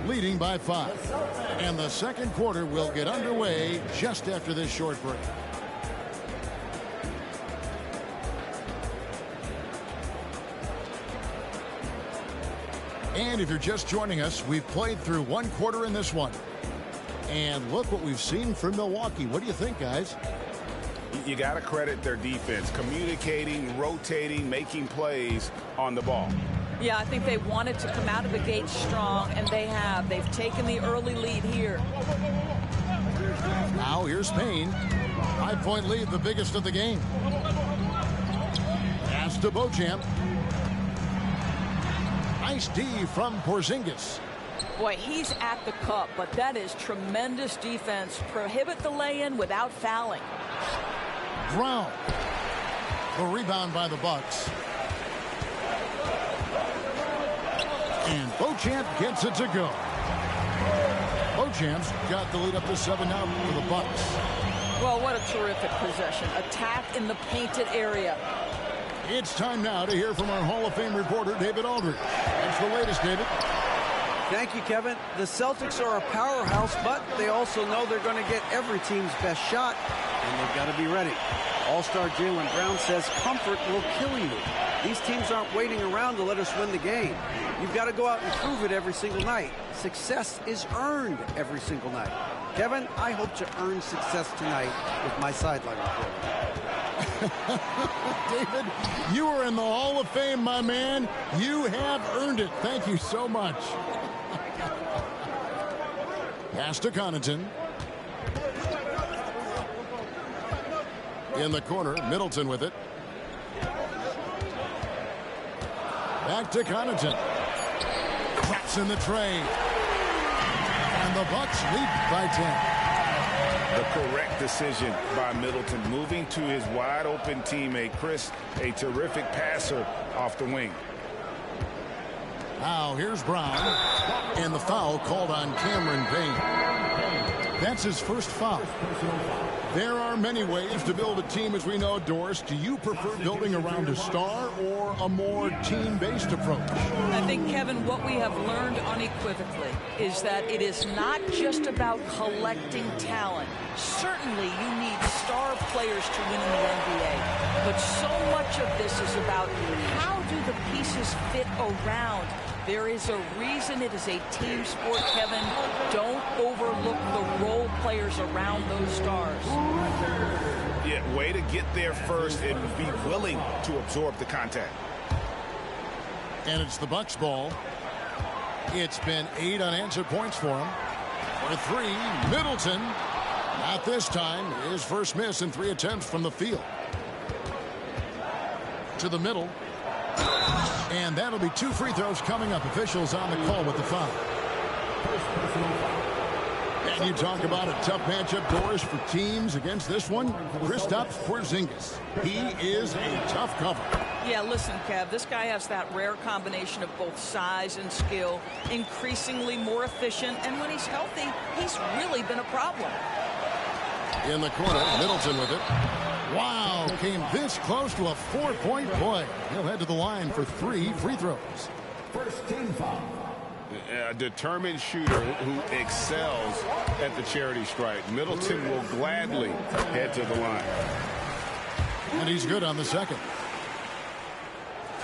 leading by 5. And the second quarter will get underway just after this short break. And if you're just joining us, we've played through 1 quarter in this one. And look what we've seen from Milwaukee. What do you think, guys? You got to credit their defense, communicating, rotating, making plays on the ball. Yeah, I think they wanted to come out of the gate strong, and they have. They've taken the early lead here. Now here's Payne. 5-point lead, the biggest of the game. Pass to Beauchamp. Nice D from Porzingis. Boy, he's at the cup, but that is tremendous defense. Prohibit the lay-in without fouling. Brown. The rebound by the Bucks. And Beauchamp gets it to go. Beauchamp's got the lead up to 7 now for the Bucks. Well, what a terrific possession. Attack in the painted area. It's time now to hear from our Hall of Fame reporter, David Aldridge. That's the latest, David. Thank you, Kevin. The Celtics are a powerhouse, but they also know they're going to get every team's best shot. and they've got to be ready. All-star Jaylen Brown says comfort will kill you. These teams aren't waiting around to let us win the game. You've got to go out and prove it every single night. Success is earned every single night. Kevin, I hope to earn success tonight with my sideline report. David, you are in the Hall of Fame, my man. You have earned it. Thank you so much. Pass to Connaughton. In the corner, Middleton with it. Back to Connaughton. Cracks in the tray. And the Bucks lead by 10. The correct decision by Middleton, moving to his wide open teammate Chris, a terrific passer off the wing. Now here's Brown, and the foul called on Cameron Payne. That's his first foul. There are many ways to build a team, as we know, Doris. Do you prefer building around a star or a more team-based approach? I think, Kevin, what we have learned unequivocally is that it is not just about collecting talent. Certainly, you need star players to win in the NBA. But so much of this is about how do the pieces fit around. There is a reason it is a team sport, Kevin. Don't overlook the role players around those stars. Yeah, way to get there first and be willing to absorb the contact. And it's the Bucks ball. It's been 8 unanswered points for him. For 3, Middleton. Not this time. His first miss in 3 attempts from the field. To the middle. And that'll be 2 free throws coming up. Officials on the call with the foul. And you talk about a tough matchup, Doris, for teams against this one. Kristaps Porzingis. He is a tough cover. Yeah, listen, Kev, this guy has that rare combination of both size and skill, increasingly more efficient, and when he's healthy, he's really been a problem. In the corner, Middleton with it. Wow, came this close to a 4-point play. He'll head to the line for 3 free throws. First team foul. A determined shooter who excels at the charity stripe. Middleton will gladly head to the line. And he's good on the second.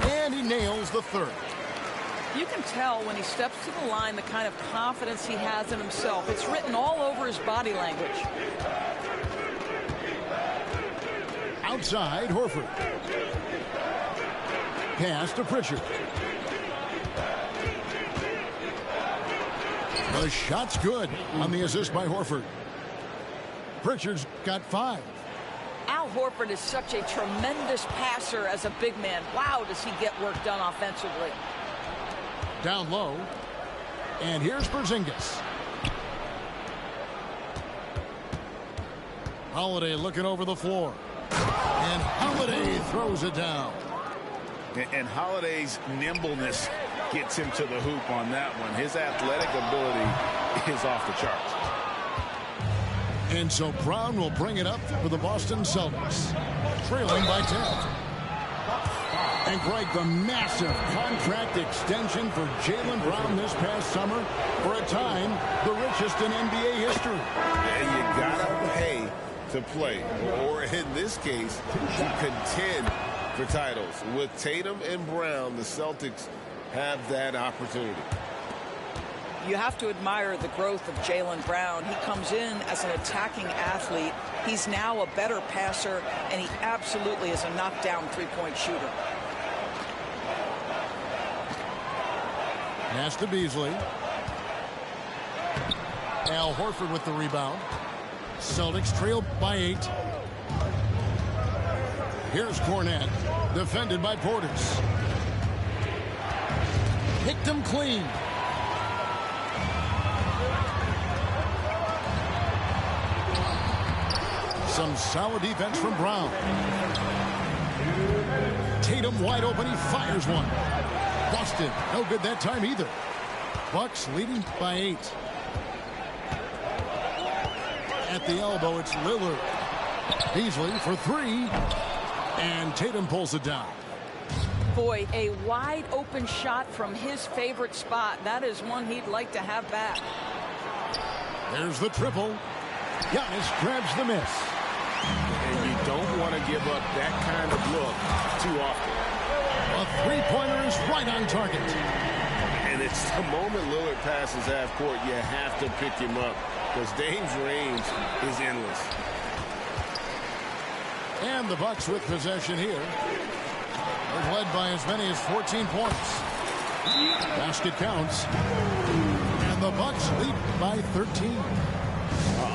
And he nails the third. You can tell when he steps to the line the kind of confidence he has in himself. It's written all over his body language. Outside, Horford. Pass to Pritchard. The shot's good on the assist by Horford. Pritchard's got 5. Al Horford is such a tremendous passer as a big man. Wow, does he get work done offensively. Down low. And here's Porzingis. Holiday looking over the floor. And Holiday throws it down. And Holiday's nimbleness gets him to the hoop on that one. His athletic ability is off the charts. And so Brown will bring it up for the Boston Celtics, trailing by 10. And Greg, the massive contract extension for Jaylen Brown this past summer, for a time, the richest in NBA history. And you gotta pay to play, or in this case, to contend for titles. With Tatum and Brown, the Celtics have that opportunity. You have to admire the growth of Jaylen Brown. He comes in as an attacking athlete. He's now a better passer, and he absolutely is a knockdown three-point shooter. Pass to Beasley. Al Horford with the rebound. Celtics trail by 8. Here's Cornette, defended by Portis. Picked him clean. Some solid defense from Brown. Tatum wide open. He fires one. Busted. No good that time either. Bucks leading by 8. At the elbow, it's Lillard. Beasley for 3. And Tatum pulls it down. Boy, a wide open shot from his favorite spot. That is one he'd like to have back. There's the triple. Giannis grabs the miss. And you don't want to give up that kind of look too often. A three-pointer is right on target. And it's the moment Lillard passes half court, you have to pick him up because Dame's range is endless. And the Bucks with possession here. They're led by as many as 14 points. Basket counts. And the Bucks lead by 13.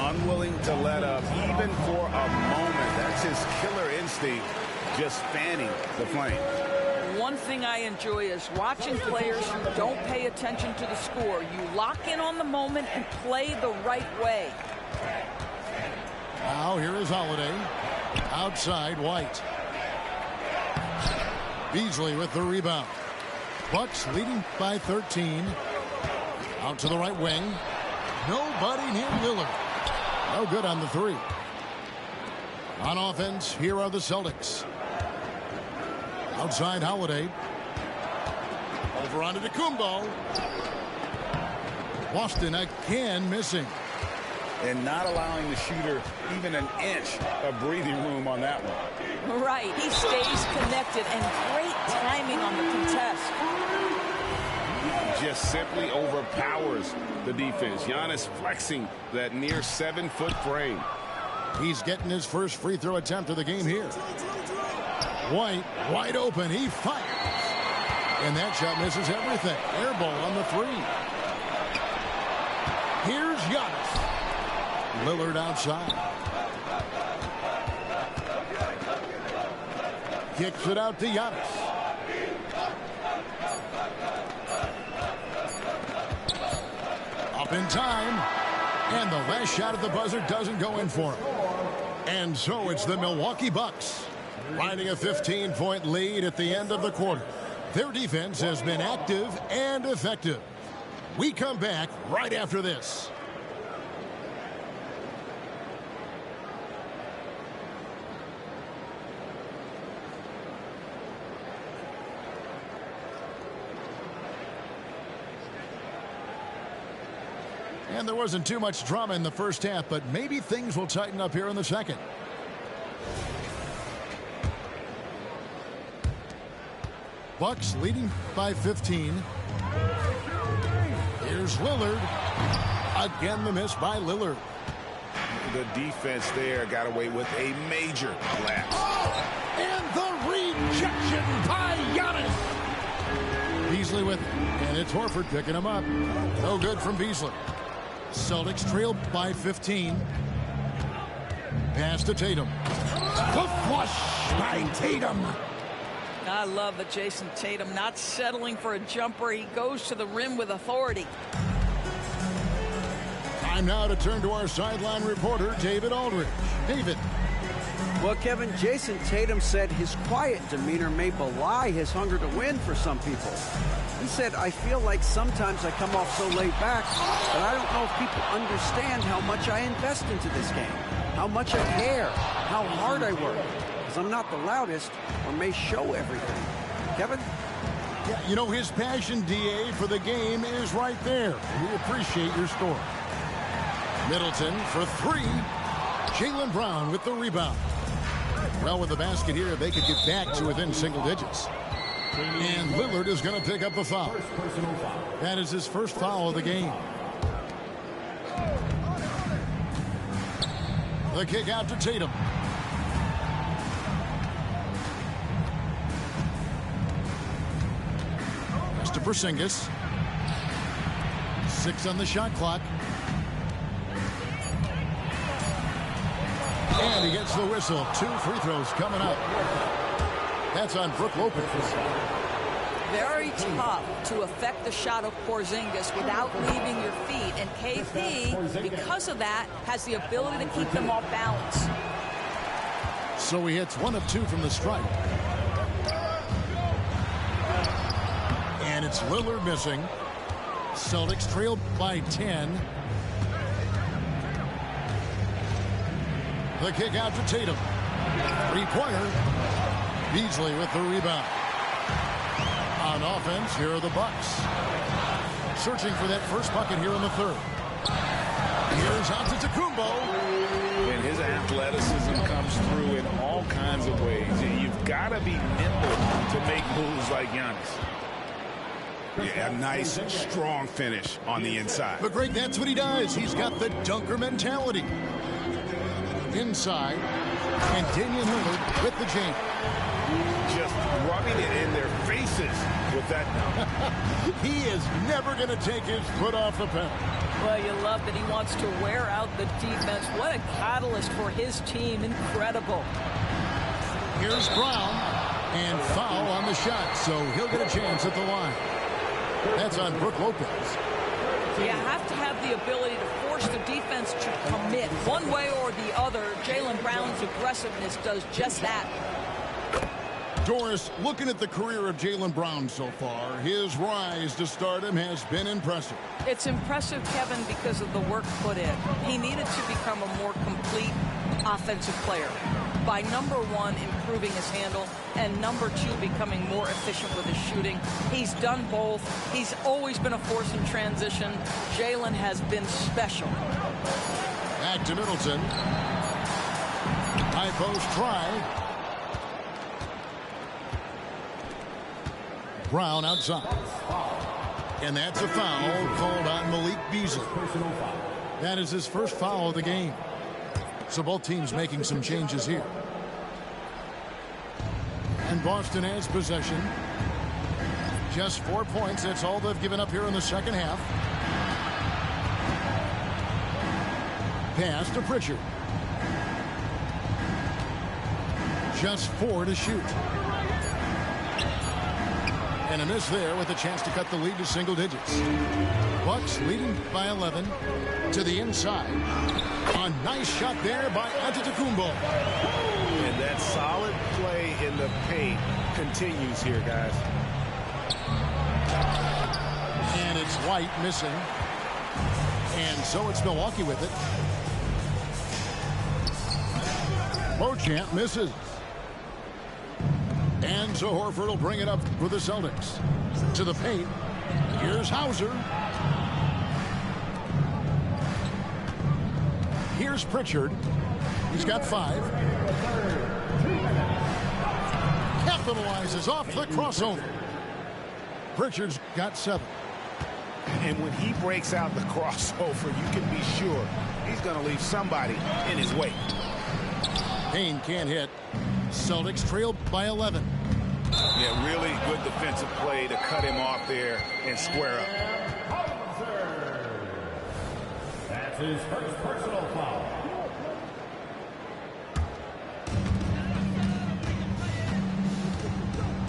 Unwilling to let up even for a moment. That's his killer instinct, just fanning the flame. One thing I enjoy is watching players who don't pay attention to the score. You lock in on the moment and play the right way. Now here is Holiday. Outside, White. Beasley with the rebound. Bucks leading by 13. Out to the right wing. Nobody near Lillard. No good on the three. On offense, here are the Celtics. Outside, Holiday. Over onto Kumbo. Boston again missing. And not allowing the shooter even an inch of breathing room on that one. Right. He stays connected and great timing on the contest. Just simply overpowers the defense. Giannis flexing that near 7-foot frame. He's getting his first free throw attempt of the game here. White wide open. He fires. And that shot misses everything. Air ball on the three. Here's Giannis. Lillard outside. Kicks it out to Giannis. Up in time. And the last shot at the buzzer doesn't go in for him. And so it's the Milwaukee Bucks riding a 15-point lead at the end of the quarter. Their defense has been active and effective. We come back right after this. And there wasn't too much drama in the first half, but maybe things will tighten up here in the second. Bucks leading by 15. Here's Lillard. Again, the miss by Lillard. The defense there got away with a major lapse. And the rejection by Giannis. Beasley with it. And it's Horford picking him up. No good from Beasley. Celtics trail by 15. Pass to Tatum. The flush by Tatum. I love that Jason Tatum not settling for a jumper. He goes to the rim with authority. Time now to turn to our sideline reporter, David Aldridge. David. Well, Kevin, Jason Tatum said his quiet demeanor may belie his hunger to win for some people. He said, I feel like sometimes I come off so laid back that I don't know if people understand how much I invest into this game, how much I care, how hard I work, because I'm not the loudest or may show everything. Kevin? Yeah, you know, his passion, DA, for the game is right there. We appreciate your story. Middleton for three. Jaylen Brown with the rebound. Well, with the basket here, they could get back to within single digits. And Lillard is going to pick up the foul. That is his first foul of the game. The kick out to Tatum. Pass to Porzingis. 6 on the shot clock. And he gets the whistle. 2 free throws coming up. That's on Brook Lopez. Very tough to affect the shot of Porzingis without leaving your feet. And KP, because of that, has the ability to keep them off balance. So he hits 1 of 2 from the stripe. And it's Lillard missing. Celtics trail by 10. The kick out to Tatum. 3-pointer. Beasley with the rebound. On offense, here are the Bucks. Searching for that first bucket here in the third. Here's Antetokounmpo. And his athleticism comes kinds of ways. You've got to be nimble to make moves like Giannis. Yeah, a nice, strong finish on the inside. But Greg, that's what he does. He's got the dunker mentality. Inside, and Damian Lillard with the jam. Just rubbing it in their faces with that dunk. He is never going to take his foot off the pedal. Well, you love that he wants to wear out the defense. What a catalyst for his team. Incredible. Here's Brown, and foul on the shot, so he'll get a chance at the line. That's on Brook Lopez. You have to have the ability to force the defense to commit one way or the other. Jaylen Brown's aggressiveness does just that. Doris, looking at the career of Jaylen Brown so far, his rise to stardom has been impressive. It's impressive, Kevin, because of the work put in. He needed to become a more complete offensive player by, number one, improving his handle, and number two, becoming more efficient with his shooting. He's done both. He's always been a force in transition. Jaylen has been special. Back to Middleton. High post try. Brown outside. And that's a foul called on Malik Beasley. That is his first foul of the game. So both teams making some changes here. And Boston has possession. Just 4 points. That's all they've given up here in the second half. Pass to Pritchard. Just 4 to shoot. And a miss there with a chance to cut the lead to single digits. Bucks leading by 11 to the inside. A nice shot there by Antetokounmpo. And that solid play in the paint continues here, guys. And it's White missing. And so it's Milwaukee with it. Beauchamp misses. And so Horford will bring it up for the Celtics. To the paint. Here's Hauser. Here's Pritchard. He's got 5. Capitalizes off the crossover. Pritchard's got 7. And when he breaks out the crossover, you can be sure he's going to leave somebody in his wake. Payne can't hit. Celtics trail by 11. Yeah, really good defensive play to cut him off there and square up. That's his first personal foul.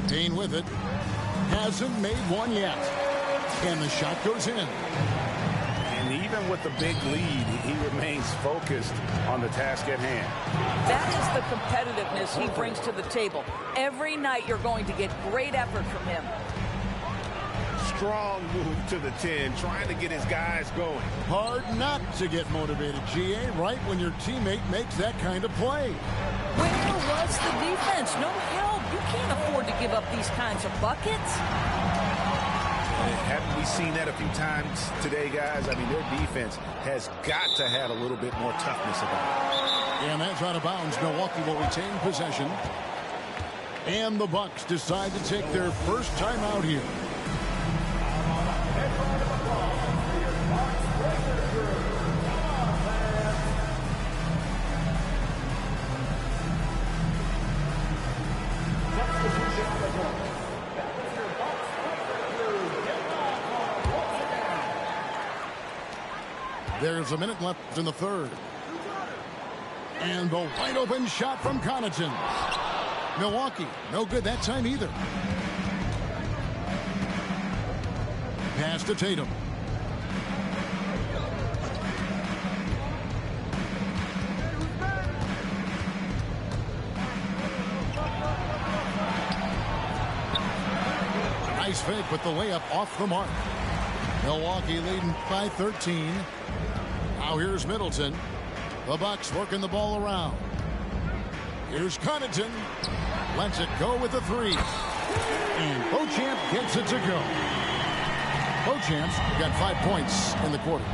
Payne with it. Hasn't made one yet. And the shot goes in. And even with the big lead, he remains focused on the task at hand. That is the competitiveness he brings to the table. Every night you're going to get great effort from him. Strong move to the 10, trying to get his guys going. Hard not to get motivated, GA, right when your teammate makes that kind of play. Where was the defense? No help. You can't afford to give up these kinds of buckets. Haven't we seen that a few times today, guys? I mean, their defense has got to have a little bit more toughness about it. And that's out of bounds. Milwaukee will retain possession. And the Bucks decide to take their first time out here. There's a minute left in the third. And the wide open shot from Connaughton. Milwaukee, no good that time either. Pass to Tatum. Nice fake, but the layup off the mark. Milwaukee leading by 13. Now here's Middleton. The Bucks working the ball around. Here's Connaughton. Lets it go with the 3. And Beauchamp gets it to go. Beauchamp's got 5 points in the quarter.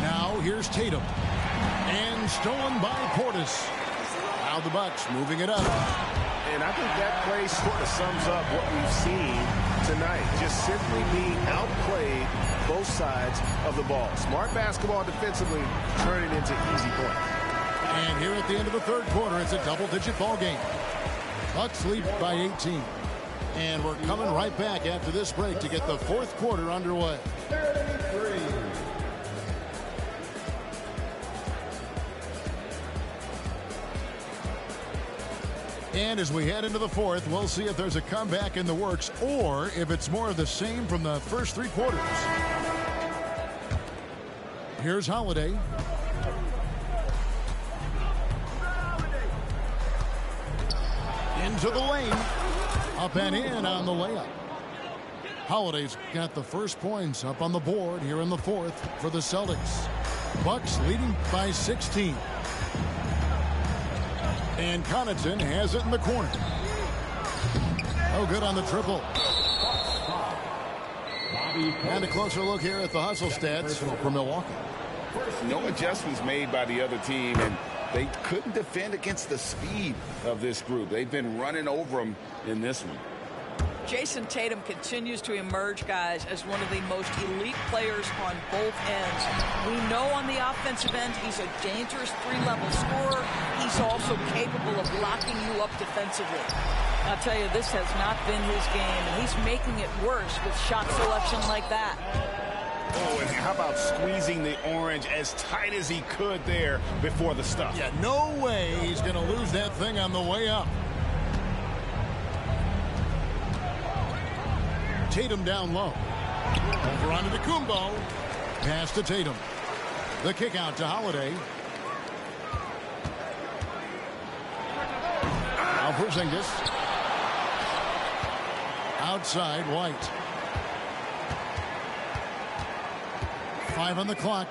Now here's Tatum. And stolen by Portis. Now the Bucks moving it up. And I think that play sort of sums up what we've seen tonight. Just simply being outplayed both sides of the ball. Smart basketball defensively, turning into easy points. And here at the end of the third quarter, it's a double-digit ball game. Bucks lead by 18. And we're coming right back after this break to get the fourth quarter underway. 33. And as we head into the fourth, we'll see if there's a comeback in the works or if it's more of the same from the first three quarters. Here's Holiday. Into the lane. Up and in on the layup. Holiday's got the first points up on the board here in the fourth for the Celtics. Bucks leading by 16. And Connaughton has it in the corner. Oh, good on the triple. And a closer look here at the hustle stats for Milwaukee. No adjustments made by the other team, and they couldn't defend against the speed of this group. They've been running over them in this one. Jason Tatum continues to emerge, guys, as one of the most elite players on both ends. We know on the offensive end he's a dangerous three-level scorer. He's also capable of locking you up defensively. I'll tell you, this has not been his game, and he's making it worse with shot selection like that. Oh, and how about squeezing the orange as tight as he could there before the stuff? Yeah, no way he's going to lose that thing on the way up. Tatum down low. Over onto Kumbo. Pass to Tatum. The kick out to Holiday. Now Porzingis. Outside White. 5 on the clock.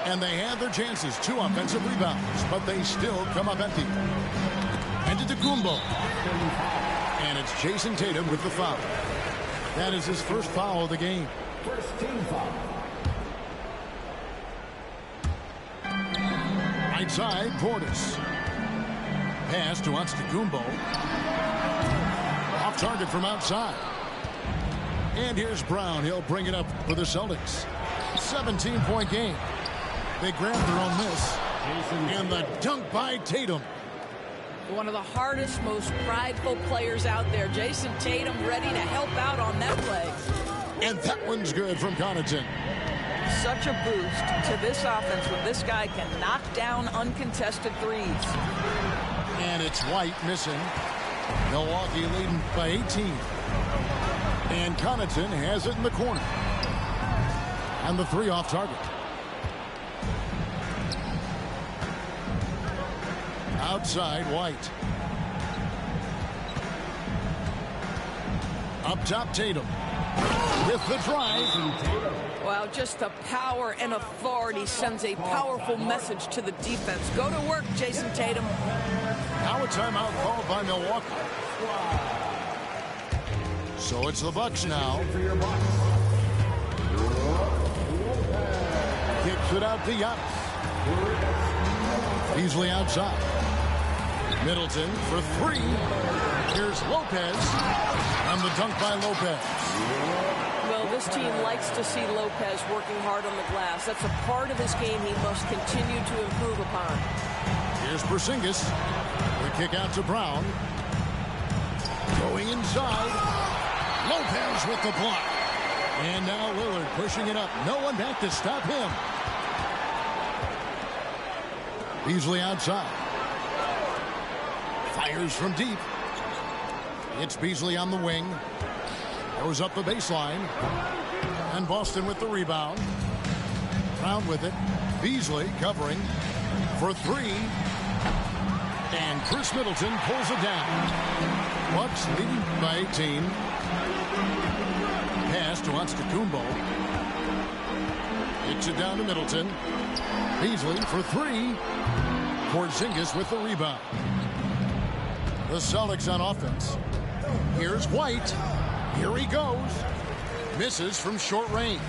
And they have their chances. 2 offensive rebounds, but they still come up empty. And to Kumbo. And it's Jason Tatum with the foul. That is his first foul of the game. First team foul. Right side, Portis. Pass to Antetokounmpo. Off target from outside. And here's Brown. He'll bring it up for the Celtics. 17-point game. They grab their own miss. And the dunk by Tatum. One of the hardest, most prideful players out there. Jason Tatum ready to help out on that play. And that one's good from Connaughton. Such a boost to this offense when this guy can knock down uncontested threes. And it's White missing. Milwaukee leading by 18. And Connaughton has it in the corner. And the 3 off target. Outside White. Up top Tatum. With the drive. Well, just the power and authority sends a powerful message to the defense. Go to work, Jason Tatum. Now a timeout called by Milwaukee. So it's the Bucks now. Kicks it out to Giannis. Beasley outside. Middleton for 3. Here's Lopez. And the dunk by Lopez. Well, this team likes to see Lopez working hard on the glass. That's a part of his game he must continue to improve upon. Here's Porzingis. The kick out to Brown. Going inside. Lopez with the block. And now Lillard pushing it up. No one back to stop him. Beasley outside. Fires from deep. It's Beasley on the wing. Goes up the baseline. And Boston with the rebound. Brown with it. Beasley covering for 3. And Chris Middleton pulls it down. Bucks leading by 18. Pass to Antetokounmpo. Gets it down to Middleton. Beasley for 3. Porzingis with the rebound. The Celtics on offense. Here's White. Here he goes. Misses from short range.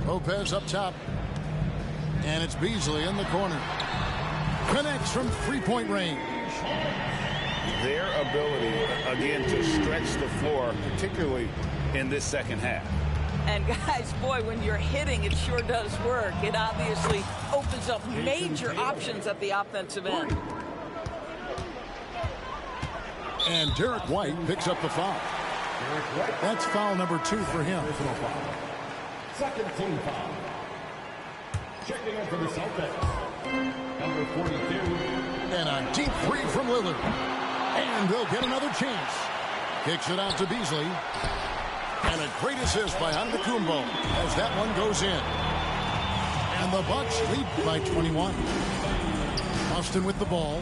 Lopez up top. And it's Beasley in the corner. Connects from three-point range. Their ability, again, to stretch the floor, particularly in this second half. And guys, boy, when you're hitting, it sure does work. It obviously opens up major options at the offensive end. And Derek White picks up the foul. That's foul number 2 for him. Second team foul. Checking in for the Celtics, number 42. And a deep three from Lillard. And they'll get another chance. Kicks it out to Beasley. And a great assist by Antetokounmpo as that one goes in. And the Bucks lead by 21. Austin with the ball.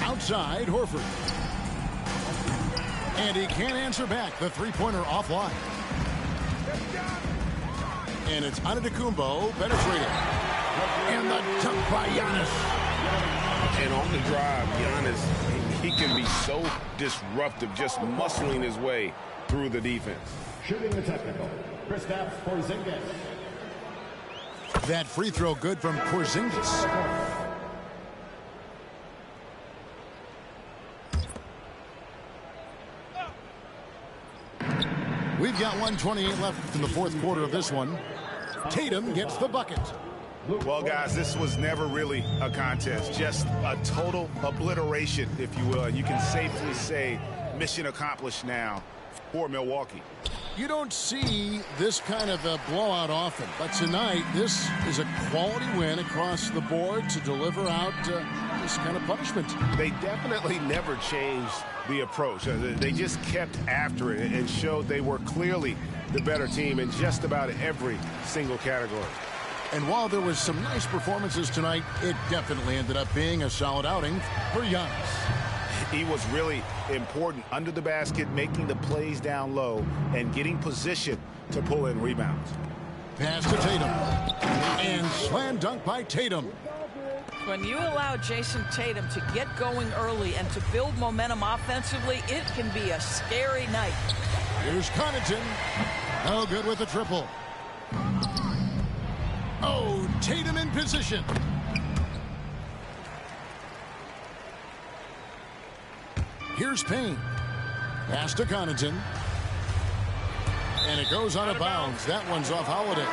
Outside, Horford. And he can't answer back. The three-pointer offline. And it's Antetokounmpo penetrating. And the dunk by Giannis. And on the drive, Giannis, he can be so disruptive, just muscling his way through the defense. Shooting the technical, Kristaps Porzingis. That free throw good from Porzingis. We've got 1:28 left in the fourth quarter of this one. Tatum gets the bucket. Well, guys, this was never really a contest, just a total obliteration, if you will. And you can safely say mission accomplished now for Milwaukee. You don't see this kind of a blowout often, but tonight this is a quality win across the board to deliver out this kind of punishment. They definitely never changed the approach. They just kept after it and showed they were clearly the better team in just about every single category. And while there was some nice performances tonight, it definitely ended up being a solid outing for Giannis. He was really important under the basket, making the plays down low and getting position to pull in rebounds. Pass to Tatum. And slam dunk by Tatum. When you allow Jason Tatum to get going early and to build momentum offensively, it can be a scary night. Here's Connaughton. No good with the triple. Oh, Tatum in position. Here's Payne. Pass to Connaughton. And it goes out of bounds. That one's off Holiday.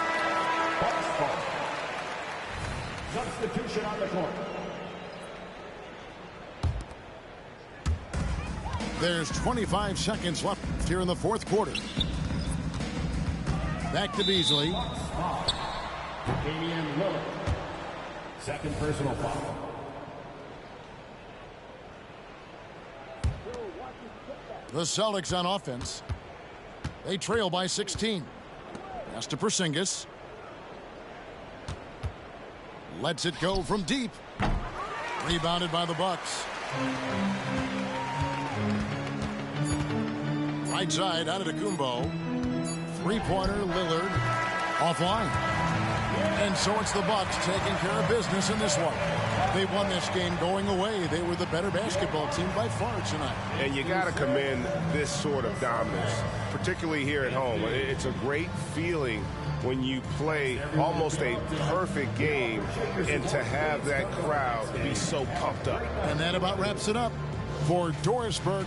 Substitution on the court. There's 25 seconds left here in the fourth quarter. Back to Beasley. Damian Lillard. Second personal foul. The Celtics on offense. They trail by 16. Pass to Porzingis. Lets it go from deep. Rebounded by the Bucks. Right side, Antetokounmpo. Three-pointer, Lillard. Offline. And so it's the Bucks taking care of business in this one. They won this game going away. They were the better basketball team by far tonight. And you got to commend this sort of dominance, particularly here at home. It's a great feeling when you play almost a perfect game and to have that crowd be so pumped up. And that about wraps it up for Dorisburg.